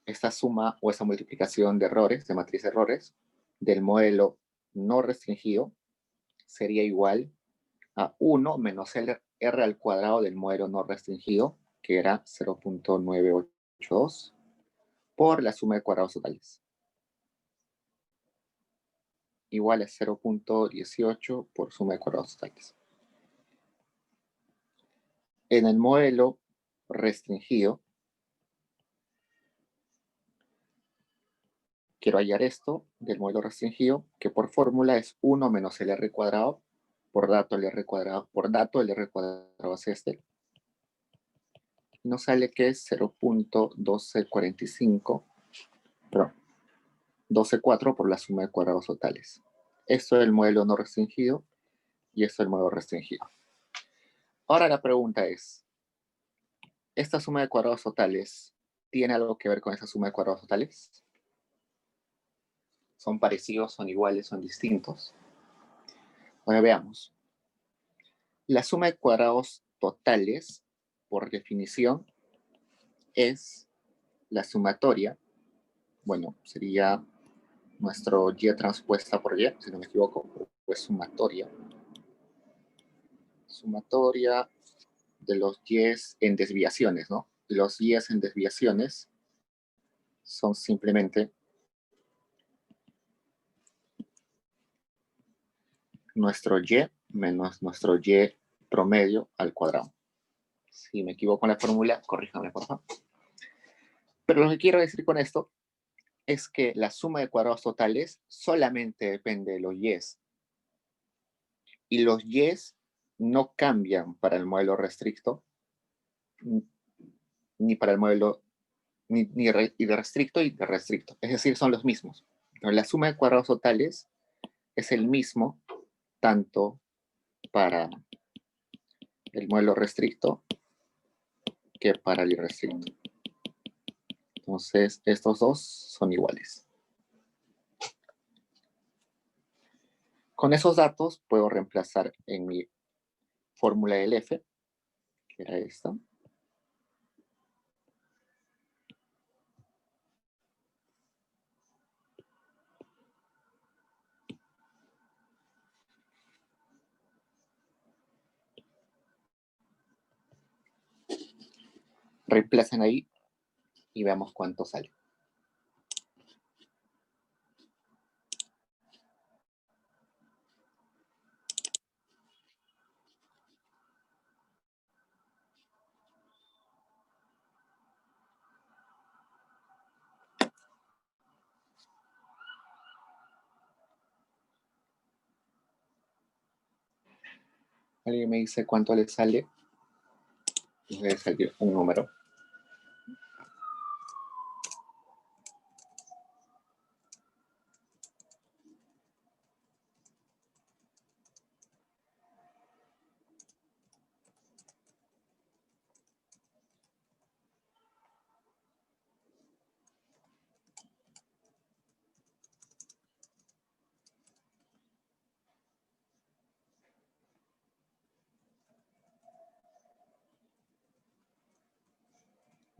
[SPEAKER 1] Esta suma o esa multiplicación de errores, de matriz de errores, del modelo no restringido sería igual a 1 menos el R al cuadrado del modelo no restringido, que era 0.982, por la suma de cuadrados totales. Igual a 0.18 por suma de cuadrados totales. En el modelo restringido, quiero hallar esto del modelo restringido, que por fórmula es 1 menos el r cuadrado por dato el r cuadrado, es este. Y nos sale que es 0.1245, perdón, 12,4 por la suma de cuadrados totales. Esto es el modelo no restringido y esto es el modelo restringido. Ahora la pregunta es, ¿esta suma de cuadrados totales tiene algo que ver con esa suma de cuadrados totales? ¿Son parecidos, son iguales, son distintos? Bueno, veamos. La suma de cuadrados totales, por definición, es la sumatoria. Bueno, sería nuestro y transpuesta por y, si no me equivoco, pues sumatoria. Sumatoria de los y en desviaciones, ¿no? Los y en desviaciones son simplemente nuestro y menos nuestro y promedio al cuadrado. Si me equivoco en la fórmula, corríjame, por favor. Pero lo que quiero decir con esto es que la suma de cuadrados totales solamente depende de los y. Y los y no cambian para el modelo restricto, ni para el modelo ni de restricto y de restricto. Es decir, son los mismos. Pero la suma de cuadrados totales es el mismo tanto para el modelo restricto que para el irrestricto. Entonces, estos dos son iguales. Con esos datos puedo reemplazar en mi fórmula del F, que era esta. Reemplacen ahí y veamos cuánto sale. ¿Alguien me dice cuánto le sale? Debe salir un número.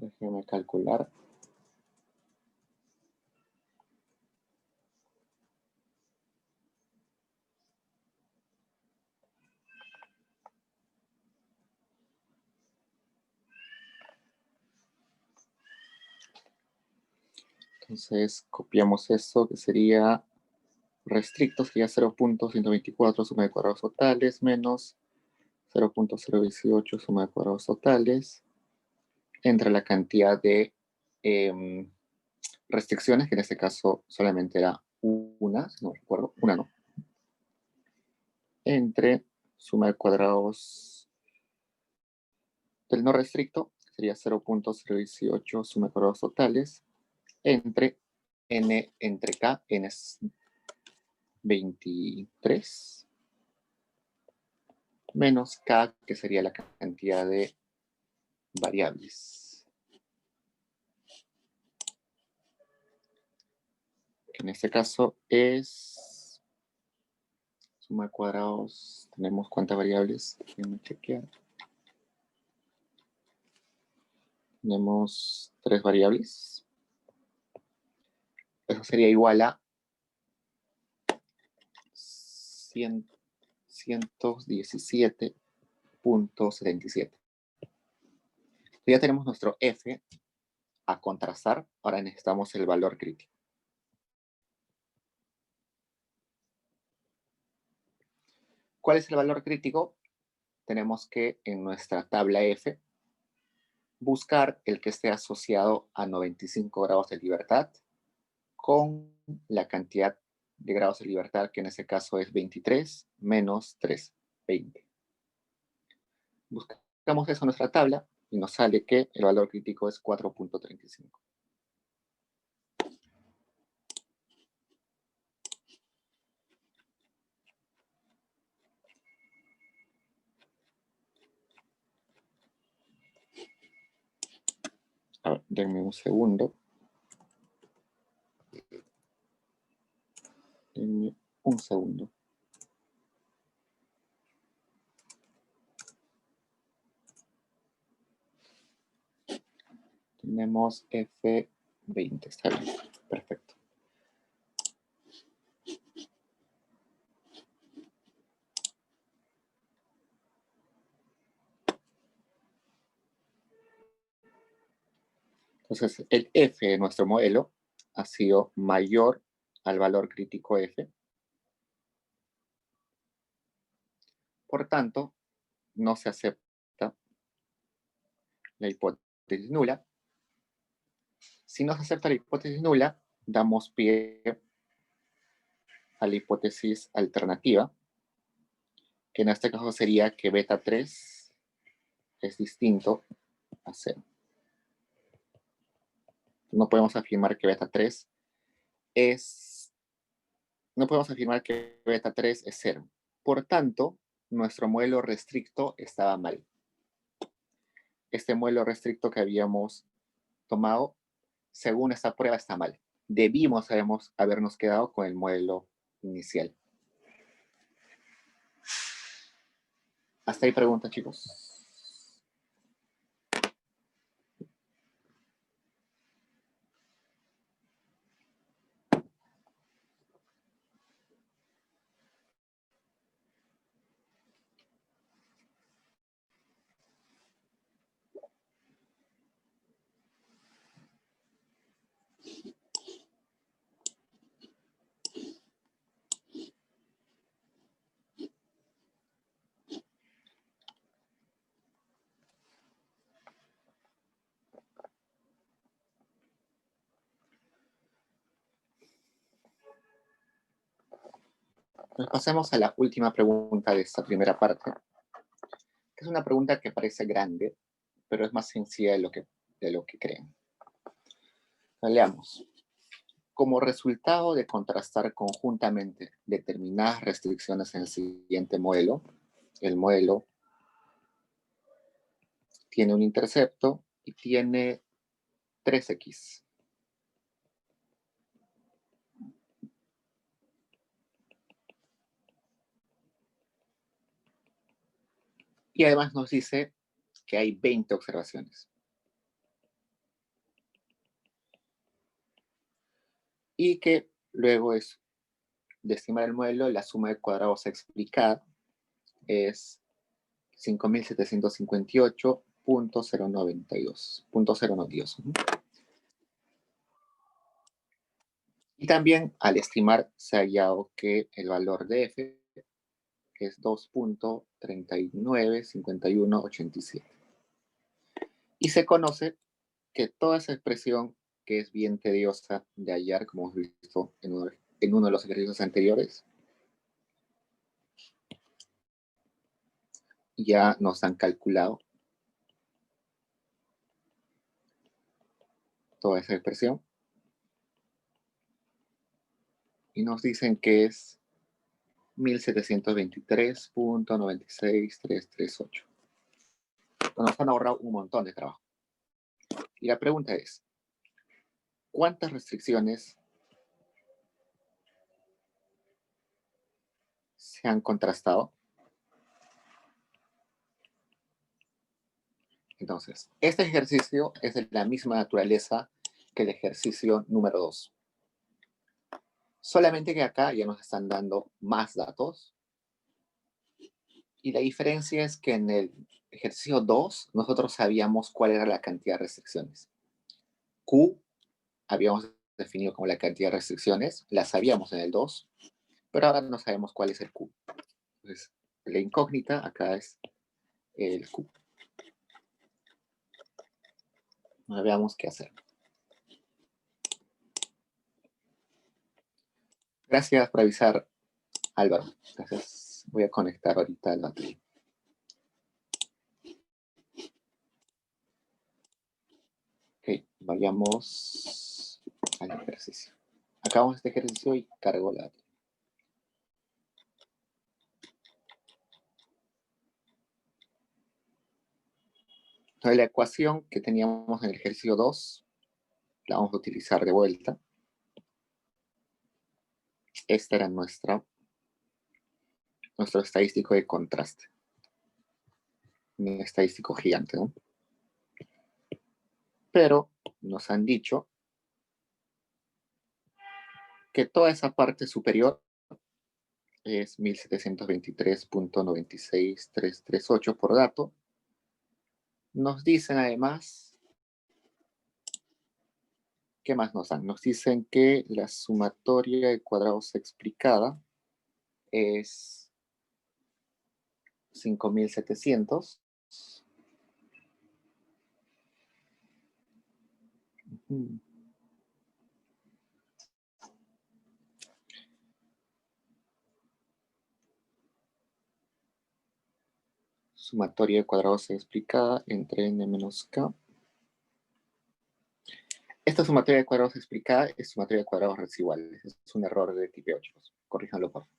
[SPEAKER 1] Déjenme calcular. Entonces, copiamos esto, que sería restricto, sería 0.124 suma de cuadrados totales, menos 0.018 suma de cuadrados totales, entre la cantidad de restricciones, que en este caso solamente era una, si no recuerdo, una no, entre suma de cuadrados del no restricto, que sería 0.018 suma de cuadrados totales, entre n entre k, n es 23, menos k, que sería la cantidad de variables. Que en este caso es suma de cuadrados. Tenemos cuántas variables. Déjenme chequear. Tenemos 3 variables. Eso sería igual a 117.77. Ya tenemos nuestro F a contrastar. Ahora necesitamos el valor crítico. ¿Cuál es el valor crítico? Tenemos que en nuestra tabla F buscar el que esté asociado a 95 grados de libertad con la cantidad de grados de libertad, que en este caso es 23 menos 3, 20. Buscamos eso en nuestra tabla y nos sale que el valor crítico es 4.35. A ver, denme un segundo. Denme un segundo. Tenemos F20, está bien, perfecto. Entonces, el F de nuestro modelo ha sido mayor al valor crítico F. Por tanto, no se acepta la hipótesis nula. Si no se acepta la hipótesis nula, damos pie a la hipótesis alternativa, que en este caso sería que beta 3 es distinto a 0. No podemos afirmar que beta 3 es... No podemos afirmar que beta 3 es 0. Por tanto, nuestro modelo restricto estaba mal. Este modelo restricto que habíamos tomado, según esta prueba, está mal. Debimos habernos quedado con el modelo inicial. Hasta ahí preguntas, chicos. Pues pasemos a la última pregunta de esta primera parte, que es una pregunta que parece grande, pero es más sencilla de lo que creen. Leamos. Como resultado de contrastar conjuntamente determinadas restricciones en el siguiente modelo, el modelo tiene un intercepto y tiene 3x. Y además nos dice que hay 20 observaciones. Y que luego de estimar el modelo, la suma de cuadrados explicada es 5.758.092. Y también al estimar se ha hallado que el valor de F es 2.395187. Y se conoce que toda esa expresión, que es bien tediosa de hallar, como hemos visto en uno de los ejercicios anteriores, ya nos han calculado toda esa expresión y nos dicen que es 1723.96338. Nos han ahorrado un montón de trabajo. Y la pregunta es, ¿cuántas restricciones se han contrastado? Entonces, este ejercicio es de la misma naturaleza que el ejercicio número 2. Solamente que acá ya nos están dando más datos. Y la diferencia es que en el ejercicio 2 nosotros sabíamos cuál era la cantidad de restricciones. Q habíamos definido como la cantidad de restricciones, la sabíamos en el 2, pero ahora no sabemos cuál es el Q. Entonces, la incógnita acá es el Q. Veamos qué hacer. Gracias por avisar, Álvaro. Gracias. Voy a conectar ahorita el batería. Ok, vayamos al ejercicio. Acabamos este ejercicio y cargo la batería. Entonces, la ecuación que teníamos en el ejercicio 2 la vamos a utilizar de vuelta. Este era nuestro estadístico de contraste. Un estadístico gigante, ¿no? Pero nos han dicho que toda esa parte superior es 1723.96338 por dato. Nos dicen además, ¿qué más nos dan? Nos dicen que la sumatoria de cuadrados explicada es 5700. Sumatoria de cuadrados explicada entre n menos k. Esta sumatoria de cuadrados explicada es sumatoria de cuadrados residuales. Es un error de tipo 8. Corríjanlo, por favor.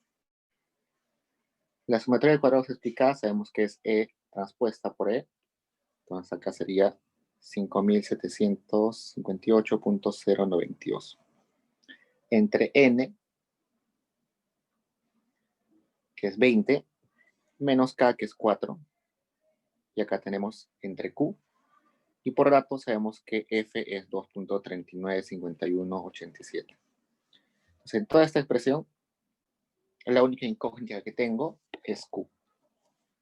[SPEAKER 1] La sumatoria de cuadrados explicada sabemos que es E transpuesta por E. Entonces acá sería 5758.092. Entre N, que es 20, menos K, que es 4. Y acá tenemos entre Q. Y por dato sabemos que F es 2.395187. Entonces, en toda esta expresión, la única incógnita que tengo es Q.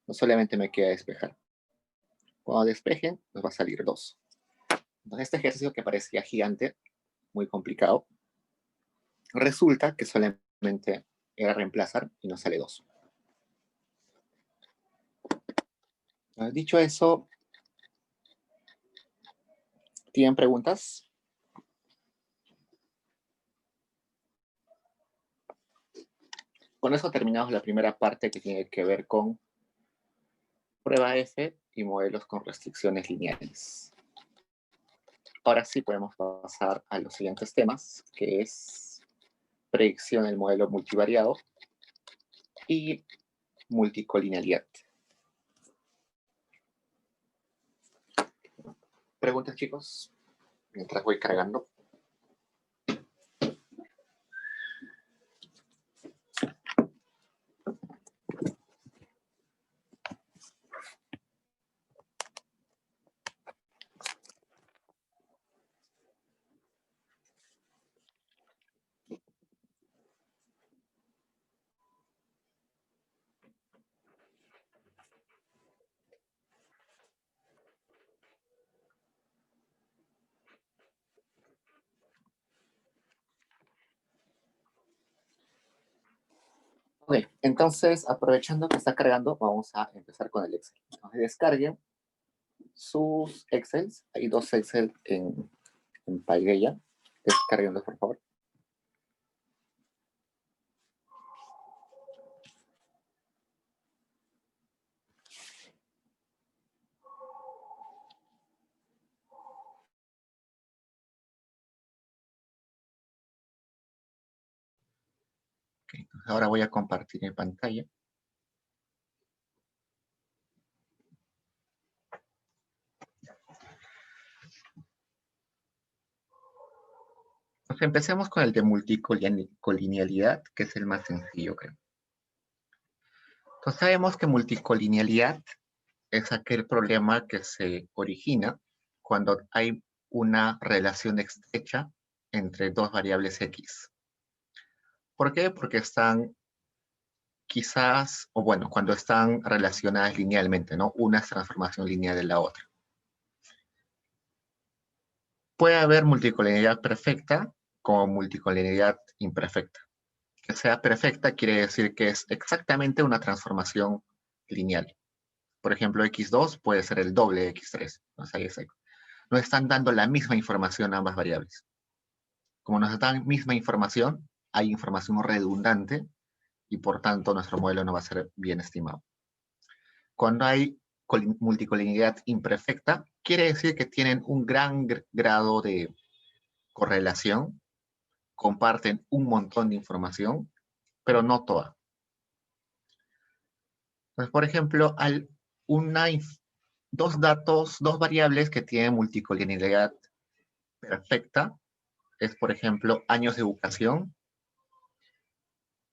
[SPEAKER 1] No solamente me queda despejar. Cuando despejen, nos va a salir 2. Entonces, este ejercicio que parecía gigante, muy complicado, resulta que solamente era reemplazar y nos sale 2. Dicho eso, ¿tienen preguntas? Con eso terminamos la primera parte que tiene que ver con prueba F y modelos con restricciones lineales. Ahora sí podemos pasar a los siguientes temas, que es predicción del modelo multivariado y multicolinealidad. ¿Preguntas, chicos? Mientras voy cargando. Ok, entonces, aprovechando que está cargando, vamos a empezar con el Excel. Entonces, descarguen sus Excels. Hay 2 Excel en Paideia. Descarguenlos, por favor. Okay, entonces ahora voy a compartir mi pantalla. Entonces, empecemos con el de multicolinealidad, que es el más sencillo, creo. Entonces, sabemos que multicolinealidad es aquel problema que se origina cuando hay una relación estrecha entre dos variables X. ¿Por qué? Porque están quizás, o bueno, cuando están relacionadas linealmente, ¿no? Una es transformación lineal de la otra. Puede haber multicolinealidad perfecta como multicolinealidad imperfecta. Que sea perfecta quiere decir que es exactamente una transformación lineal. Por ejemplo, x2 puede ser el doble de x3. Entonces, ahí está. Nos están dando la misma información a ambas variables. Como nos dan misma información, hay información redundante y por tanto nuestro modelo no va a ser bien estimado. Cuando hay multicolinialidad imperfecta, quiere decir que tienen un gran grado de correlación, comparten un montón de información, pero no toda. Entonces, por ejemplo, dos variables que tienen multicolinialidad perfecta es, por ejemplo, años de educación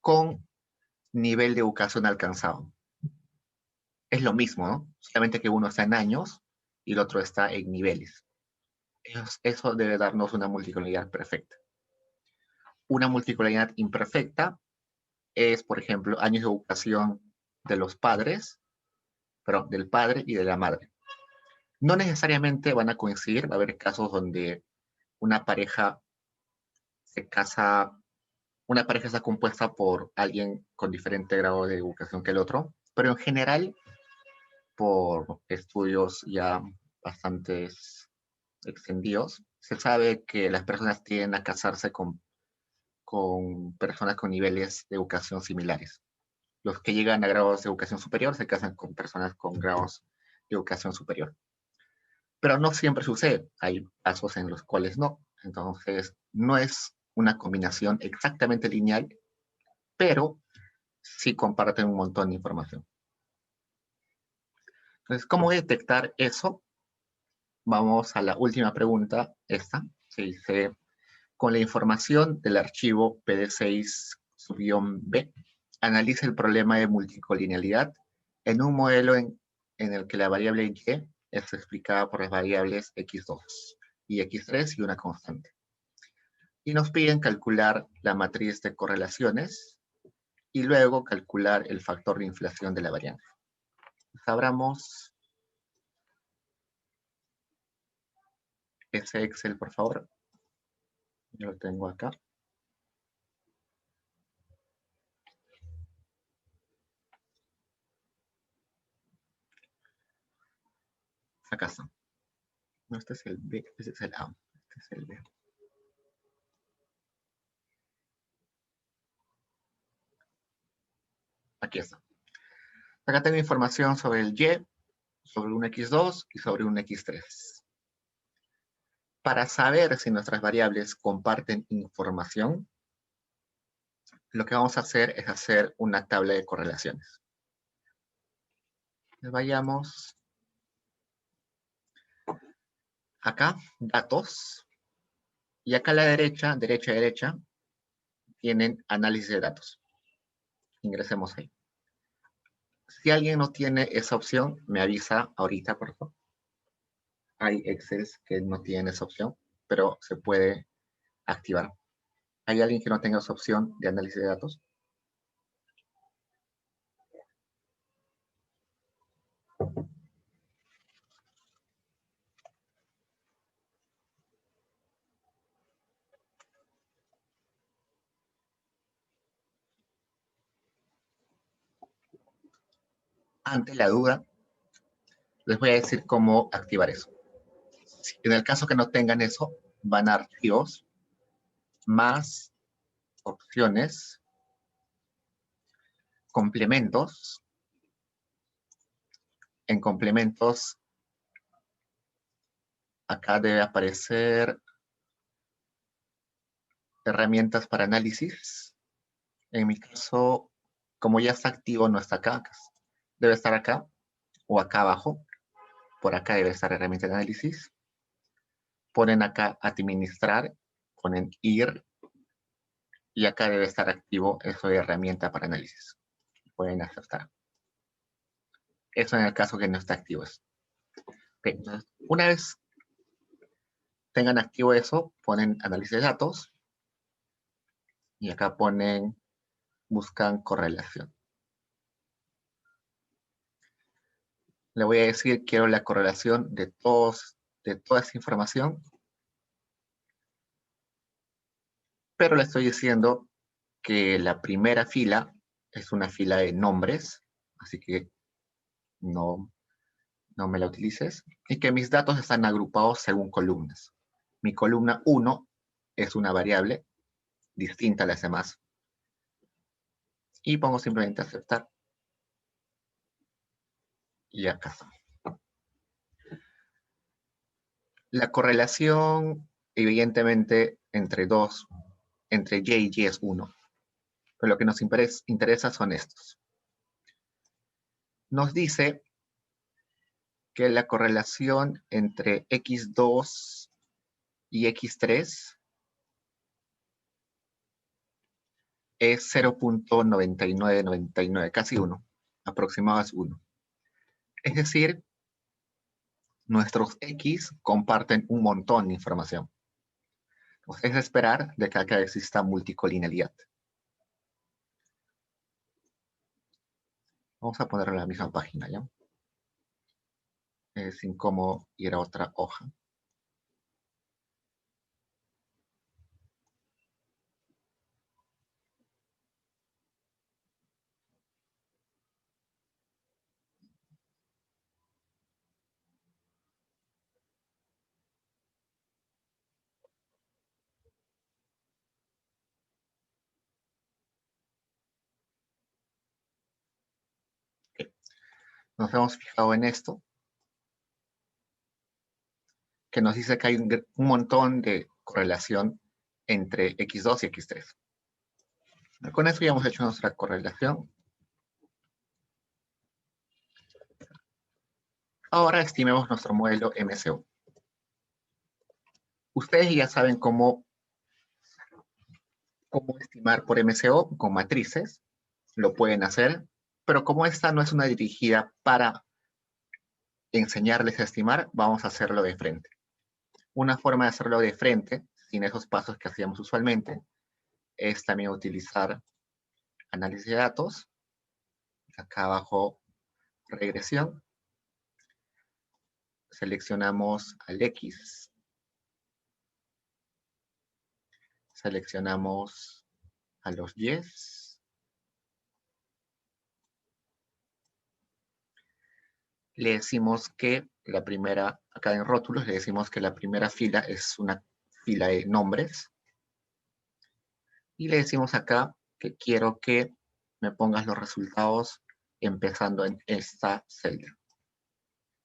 [SPEAKER 1] con nivel de educación alcanzado. Es lo mismo, ¿no? Solamente que uno está en años y el otro está en niveles. Eso debe darnos una multicolinialidad perfecta. Una multicolinialidad imperfecta es, por ejemplo, años de educación de los padres, perdón, del padre y de la madre. No necesariamente van a coincidir, va a haber casos donde una pareja se casa, una pareja está compuesta por alguien con diferente grado de educación que el otro, pero en general, por estudios ya bastante extendidos, se sabe que las personas tienden a casarse con personas con niveles de educación similares. Los que llegan a grados de educación superior se casan con personas con grados de educación superior. Pero no siempre sucede. Hay casos en los cuales no. Entonces, no es una combinación exactamente lineal, pero sí comparten un montón de información. Entonces, ¿cómo detectar eso? Vamos a la última pregunta, esta. Se dice, con la información del archivo PD6-B, analiza el problema de multicolinialidad en un modelo en el que la variable Y es explicada por las variables X2 y X3 y una constante. Y nos piden calcular la matriz de correlaciones y luego calcular el factor de inflación de la variable. Abramos ese Excel, por favor. Yo lo tengo acá. Acá está. No, este es el B, este es el A, este es el B. Aquí está. Acá tengo información sobre el Y, sobre un X2 y sobre un X3. Para saber si nuestras variables comparten información, lo que vamos a hacer es hacer una tabla de correlaciones. Vayamos acá, datos, y acá a la derecha, derecha, tienen análisis de datos. Ingresemos ahí. Si alguien no tiene esa opción, me avisa ahorita, por favor. Hay Excels que no tienen esa opción, pero se puede activar. ¿Hay alguien que no tenga esa opción de análisis de datos? Ante la duda, les voy a decir cómo activar eso. En el caso que no tengan eso, van a archivos, más opciones, complementos. En complementos, acá debe aparecer herramientas para análisis. En mi caso, como ya está activo, no está acá. Debe estar acá o acá abajo. Por acá debe estar herramienta de análisis. Ponen acá administrar, ponen ir, y acá debe estar activo eso de herramienta para análisis. Pueden aceptar. Eso en el caso que no está activo. Okay, entonces, una vez tengan activo eso, ponen análisis de datos, y acá ponen, buscan correlación. Le voy a decir, quiero la correlación de toda esa información, pero le estoy diciendo que la primera fila es una fila de nombres, así que no me la utilices, y que mis datos están agrupados según columnas. Mi columna 1 es una variable, distinta a las demás. Y pongo simplemente aceptar. Y acá está. La correlación, evidentemente, entre Y y es 1. Pero lo que nos interesa son estos. Nos dice que la correlación entre x2 y x3 es 0.9999, casi 1, aproximado es 1. Es decir, nuestros x comparten un montón de información. Es de esperar de que acá exista multicolinialidad. Vamos a ponerlo en la misma página, ¿ya? Es incómodo ir a otra hoja. Nos hemos fijado en esto, que nos dice que hay un montón de correlación entre x2 y x3. Con eso ya hemos hecho nuestra correlación. Ahora estimemos nuestro modelo MCO. Ustedes ya saben cómo estimar por MCO con matrices. Lo pueden hacer, pero como esta no es una dirigida para enseñarles a estimar, vamos a hacerlo de frente. Una forma de hacerlo de frente, sin esos pasos que hacíamos usualmente, es también utilizar análisis de datos. Acá abajo, regresión. Seleccionamos al X. Seleccionamos a los Y's. Le decimos que la primera, acá en rótulos, le decimos que la primera fila es una fila de nombres. Y le decimos acá que quiero que me pongas los resultados empezando en esta celda.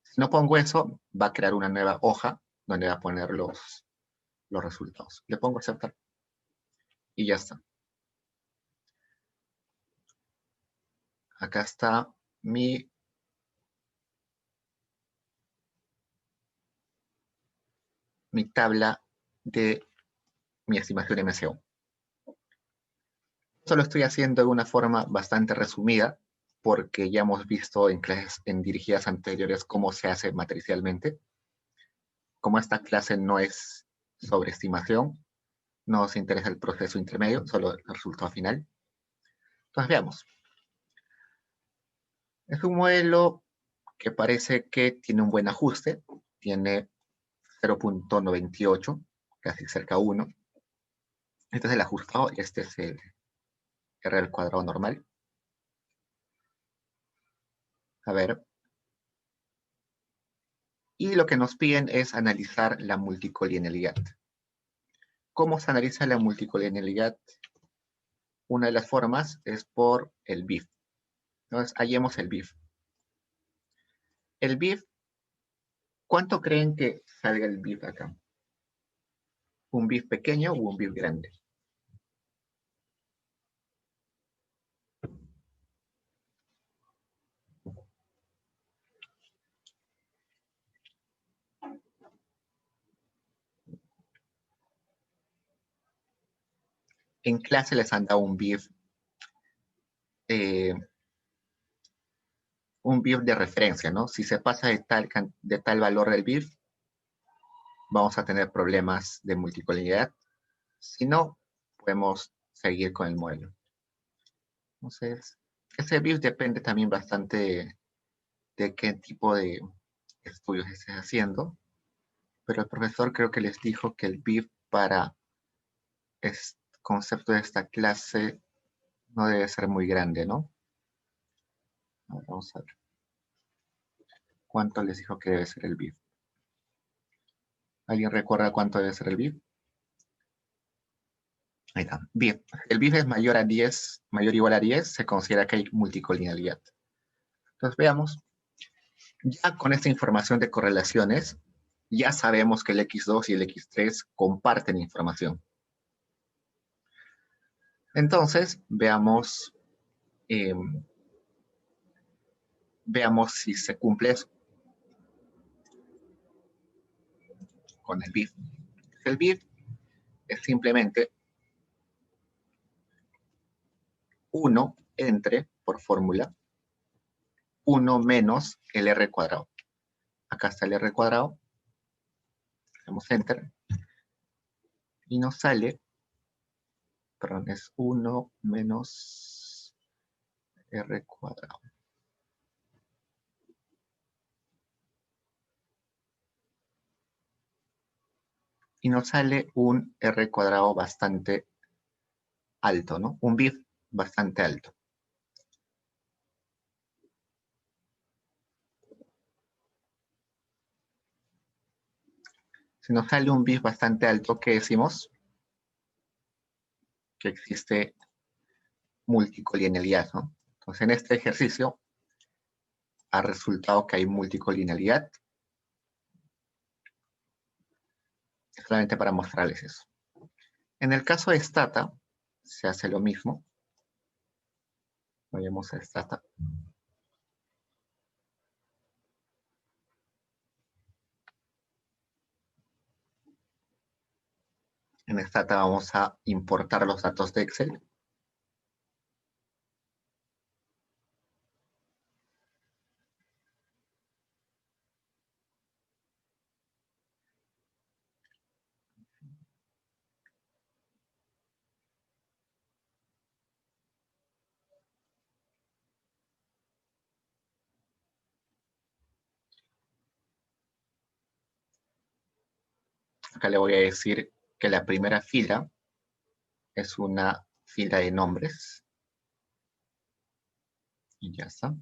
[SPEAKER 1] Si no pongo eso, va a crear una nueva hoja donde va a poner los resultados. Le pongo aceptar. Y ya está. Acá está mi tabla de mi estimación MCO. Esto lo estoy haciendo de una forma bastante resumida, porque ya hemos visto en clases en dirigidas anteriores cómo se hace matricialmente. Como esta clase no es sobre estimación, no nos interesa el proceso intermedio, solo el resultado final. Entonces veamos. Es un modelo que parece que tiene un buen ajuste, tiene 0.98, casi cerca a 1. Este es el ajustado y este es el R al cuadrado normal. A ver. Y lo que nos piden es analizar la multicolinialidad. ¿Cómo se analiza la multicolinialidad? Una de las formas es por el BIF. Entonces, hallemos el BIF. El BIF, ¿cuánto creen que salga el BIF acá? ¿Un BIF pequeño o un BIF grande? En clase les han dado un BIF de referencia, ¿no? Si se pasa de tal valor del BIF, vamos a tener problemas de multicolinialidad. Si no, podemos seguir con el modelo. Entonces, ese BIF depende también bastante de qué tipo de estudios estés haciendo, pero el profesor creo que les dijo que el BIF para este concepto de esta clase no debe ser muy grande, ¿no? Vamos a ver. ¿Cuánto les dijo que debe ser el BIF? ¿Alguien recuerda cuánto debe ser el BIF? Ahí está. BIF. El BIF es mayor a 10, mayor o igual a 10, se considera que hay multicolinealidad. Entonces veamos. Ya con esta información de correlaciones, ya sabemos que el X2 y el X3 comparten información. Entonces, veamos si se cumple eso con el BIF. El BIF es simplemente 1 entre, por fórmula, 1 menos el R cuadrado. Acá está el R cuadrado. Hacemos Enter. Y nos sale, perdón, es 1 menos R cuadrado. Y nos sale un R cuadrado bastante alto, ¿no? Un BIF bastante alto. Si nos sale un BIF bastante alto, ¿qué decimos? Que existe multicolinealidad, ¿no? Entonces, en este ejercicio ha resultado que hay multicolinealidad, solamente para mostrarles eso. En el caso de Stata, se hace lo mismo. Vayamos a Stata. En Stata vamos a importar los datos de Excel. Acá le voy a decir que la primera fila es una fila de nombres. Y ya está.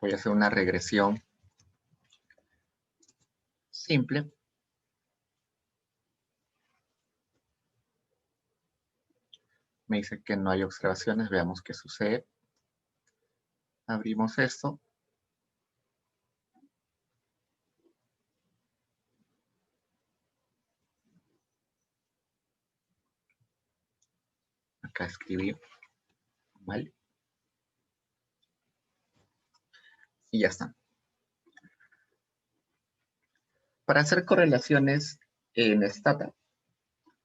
[SPEAKER 1] Voy a hacer una regresión simple. Me dice que no hay observaciones. Veamos qué sucede. Abrimos esto. Acá escribí mal. Y ya está. Para hacer correlaciones en Stata,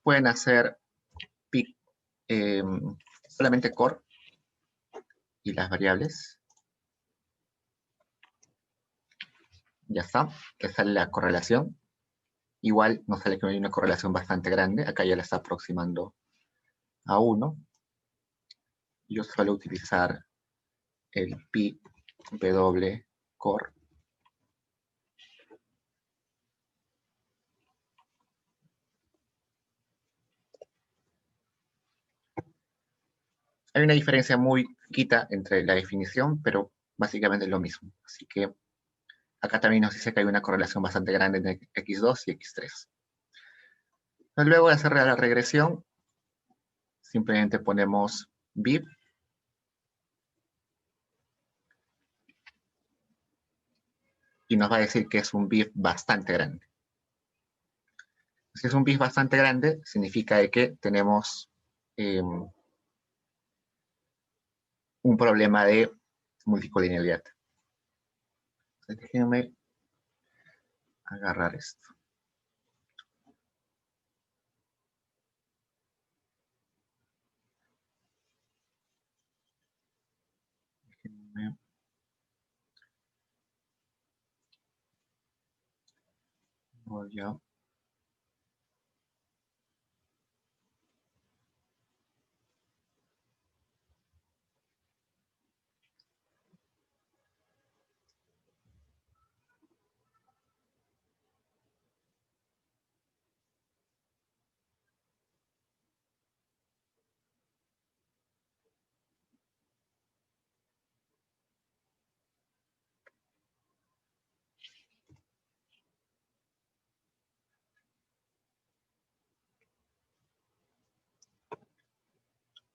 [SPEAKER 1] pueden hacer solamente core y las variables. Ya está. Le sale la correlación. Igual nos sale que hay una correlación bastante grande. Acá ya la está aproximando a 1. Yo suelo utilizar el pi w core. Hay una diferencia muy chiquita entre la definición, pero básicamente es lo mismo. Así que acá también nos dice que hay una correlación bastante grande entre X2 y X3. Luego de hacer la regresión, simplemente ponemos BIF. Y nos va a decir que es un BIF bastante grande. Si es un BIF bastante grande, significa de que tenemos un problema de multicolinealidad. Déjenme agarrar esto. Déjenme. Voy a...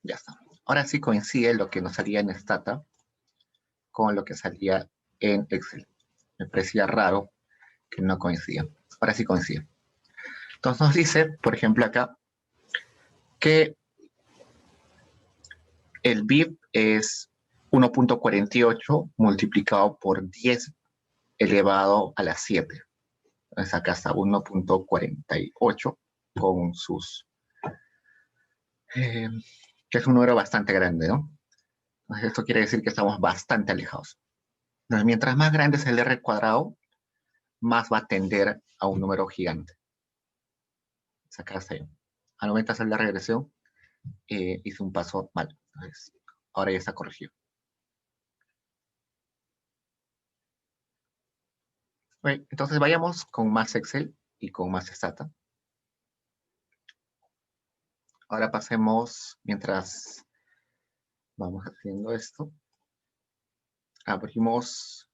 [SPEAKER 1] Ya está. Ahora sí coincide lo que nos salía en Stata con lo que salía en Excel. Me parecía raro que no coincidía. Ahora sí coincide. Entonces nos dice, por ejemplo acá, que el BIP es 1.48 multiplicado por 10 elevado a la 7. Entonces acá está 1.48 con sus... que es un número bastante grande, ¿no? Entonces esto quiere decir que estamos bastante alejados. Entonces, mientras más grande es el R cuadrado, más va a tender a un número gigante. Entonces acá está yo. Al momento de hacer la regresión, hice un paso mal. Entonces, ahora ya está corregido. Bien, entonces vayamos con más Excel y con más Stata. Ahora pasemos, mientras vamos haciendo esto, abrimos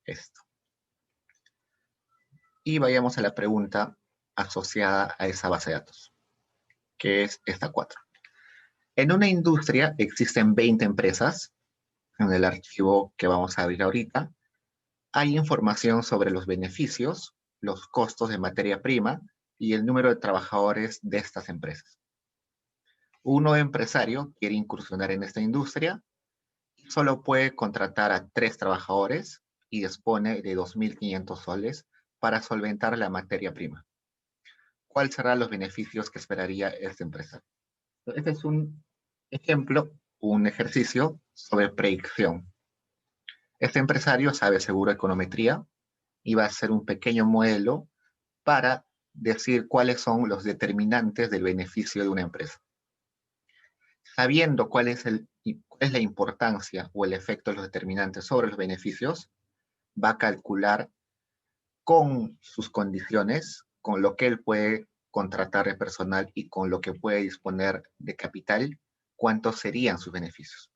[SPEAKER 1] esto. Y vayamos a la pregunta asociada a esa base de datos, que es esta 4. En una industria existen 20 empresas. En el archivo que vamos a abrir ahorita, hay información sobre los beneficios, los costos de materia prima y el número de trabajadores de estas empresas. Un nuevo empresario quiere incursionar en esta industria, solo puede contratar a 3 trabajadores y dispone de 2.500 soles para solventar la materia prima. ¿Cuáles serán los beneficios que esperaría este empresario? Este es un ejemplo, un ejercicio sobre predicción. Este empresario sabe seguro econometría y va a hacer un pequeño modelo para decir cuáles son los determinantes del beneficio de una empresa. Sabiendo cuál es la importancia o el efecto de los determinantes sobre los beneficios, va a calcular con sus condiciones, con lo que él puede contratar de personal y con lo que puede disponer de capital, cuántos serían sus beneficios.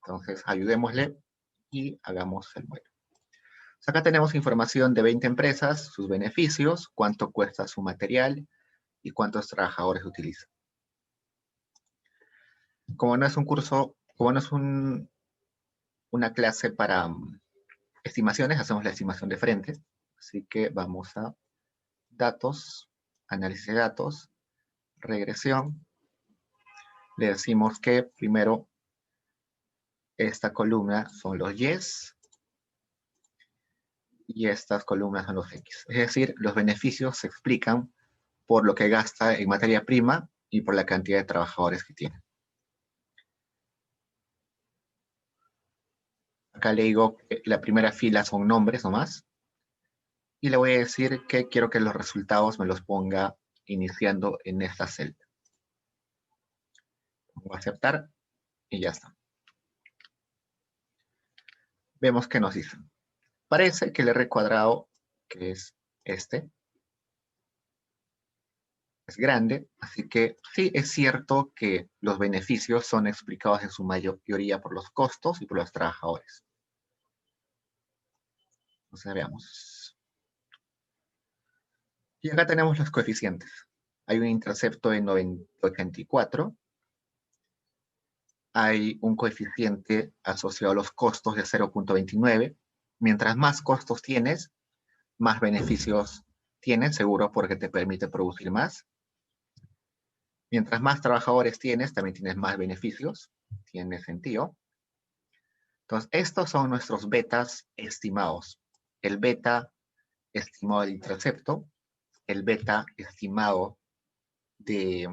[SPEAKER 1] Entonces, ayudémosle y hagamos el modelo. Acá tenemos información de 20 empresas, sus beneficios, cuánto cuesta su material y cuántos trabajadores utiliza. Como no es un curso, como no es una clase para estimaciones, hacemos la estimación de frente. Así que vamos a datos, análisis de datos, regresión. Le decimos que primero esta columna son los Yes y estas columnas son los X. Es decir, los beneficios se explican por lo que gasta en materia prima y por la cantidad de trabajadores que tiene. Acá le digo que la primera fila son nombres nomás. Y le voy a decir que quiero que los resultados me los ponga iniciando en esta celda. Voy a aceptar y ya está. Vemos que nos dice. Parece que el R cuadrado, que es este, es grande, así que sí es cierto que los beneficios son explicados en su mayoría por los costos y por los trabajadores. Entonces veamos. Y acá tenemos los coeficientes. Hay un intercepto de 84. Hay un coeficiente asociado a los costos de 0.29. Mientras más costos tienes, más beneficios tienes, seguro porque te permite producir más. Mientras más trabajadores tienes, también tienes más beneficios. Tiene sentido. Entonces, estos son nuestros betas estimados. El beta estimado del intercepto, el beta estimado del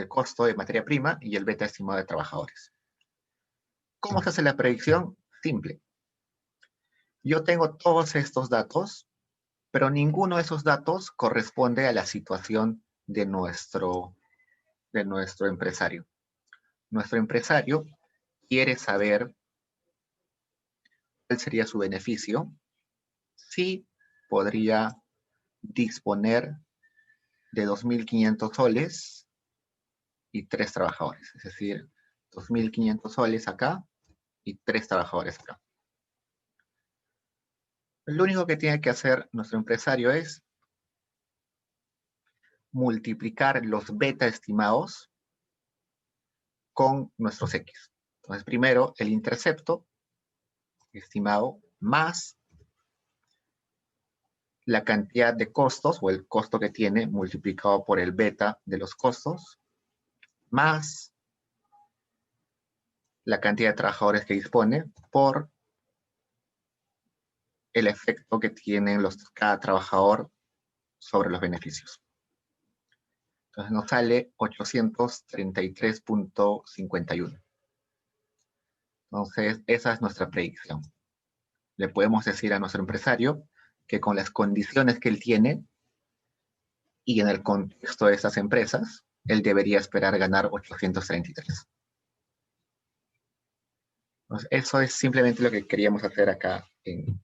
[SPEAKER 1] costo de materia prima y el beta estimado de trabajadores. ¿Cómo se hace la predicción? Simple. Yo tengo todos estos datos, pero ninguno de esos datos corresponde a la situación de nuestro empresario. Nuestro empresario quiere saber cuál sería su beneficio si podría disponer de 2.500 soles y 3 trabajadores. Es decir, 2.500 soles acá y 3 trabajadores acá. Lo único que tiene que hacer nuestro empresario es multiplicar los beta estimados con nuestros X. Entonces, primero, el intercepto estimado más la cantidad de costos o el costo que tiene multiplicado por el beta de los costos, más la cantidad de trabajadores que dispone por el efecto que tiene cada trabajador sobre los beneficios. Entonces nos sale 833.51. Entonces esa es nuestra predicción. Le podemos decir a nuestro empresario que con las condiciones que él tiene y en el contexto de esas empresas, él debería esperar ganar 833. Entonces, eso es simplemente lo que queríamos hacer acá en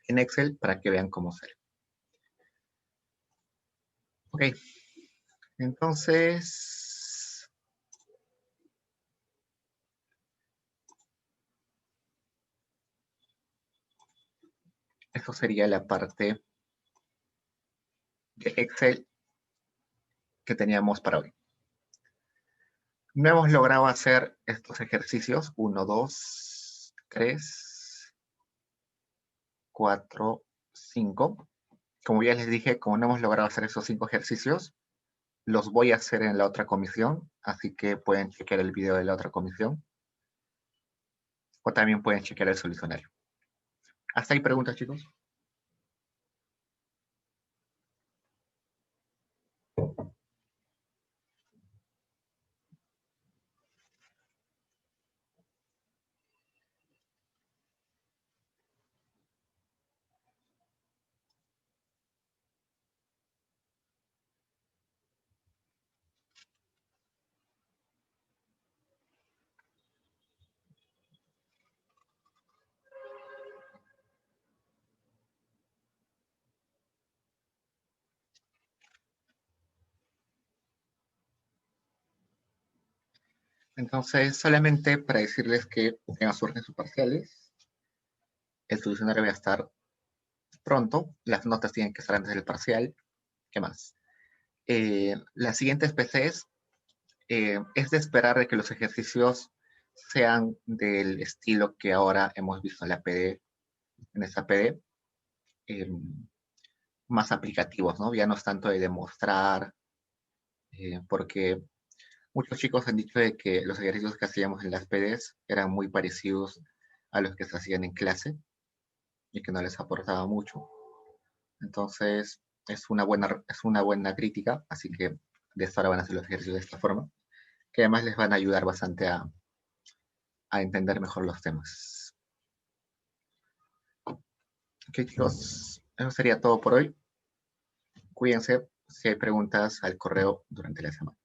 [SPEAKER 1] Excel para que vean cómo sale. Ok, entonces, eso sería la parte de Excel que teníamos para hoy. No hemos logrado hacer estos ejercicios. 1, 2, 3, 4, 5. Como ya les dije, como no hemos logrado hacer esos 5 ejercicios, los voy a hacer en la otra comisión, así que pueden chequear el video de la otra comisión. O también pueden chequear el solucionario. ¿Hasta ahí preguntas, chicos? Entonces, solamente para decirles que tengan suerte en sus parciales. El solucionario va a estar pronto. Las notas tienen que estar antes del parcial. ¿Qué más? Las siguientes PCs es de esperar de que los ejercicios sean del estilo que ahora hemos visto en la PD, en esta PD, más aplicativos, ¿no? Ya no es tanto de demostrar, porque muchos chicos han dicho de que los ejercicios que hacíamos en las PDs eran muy parecidos a los que se hacían en clase y que no les aportaba mucho. Entonces, es una buena crítica, así que de esto ahora van a hacer los ejercicios de esta forma, que además les van a ayudar bastante a entender mejor los temas. Ok, chicos, eso sería todo por hoy. Cuídense. Si hay preguntas, al correo durante la semana.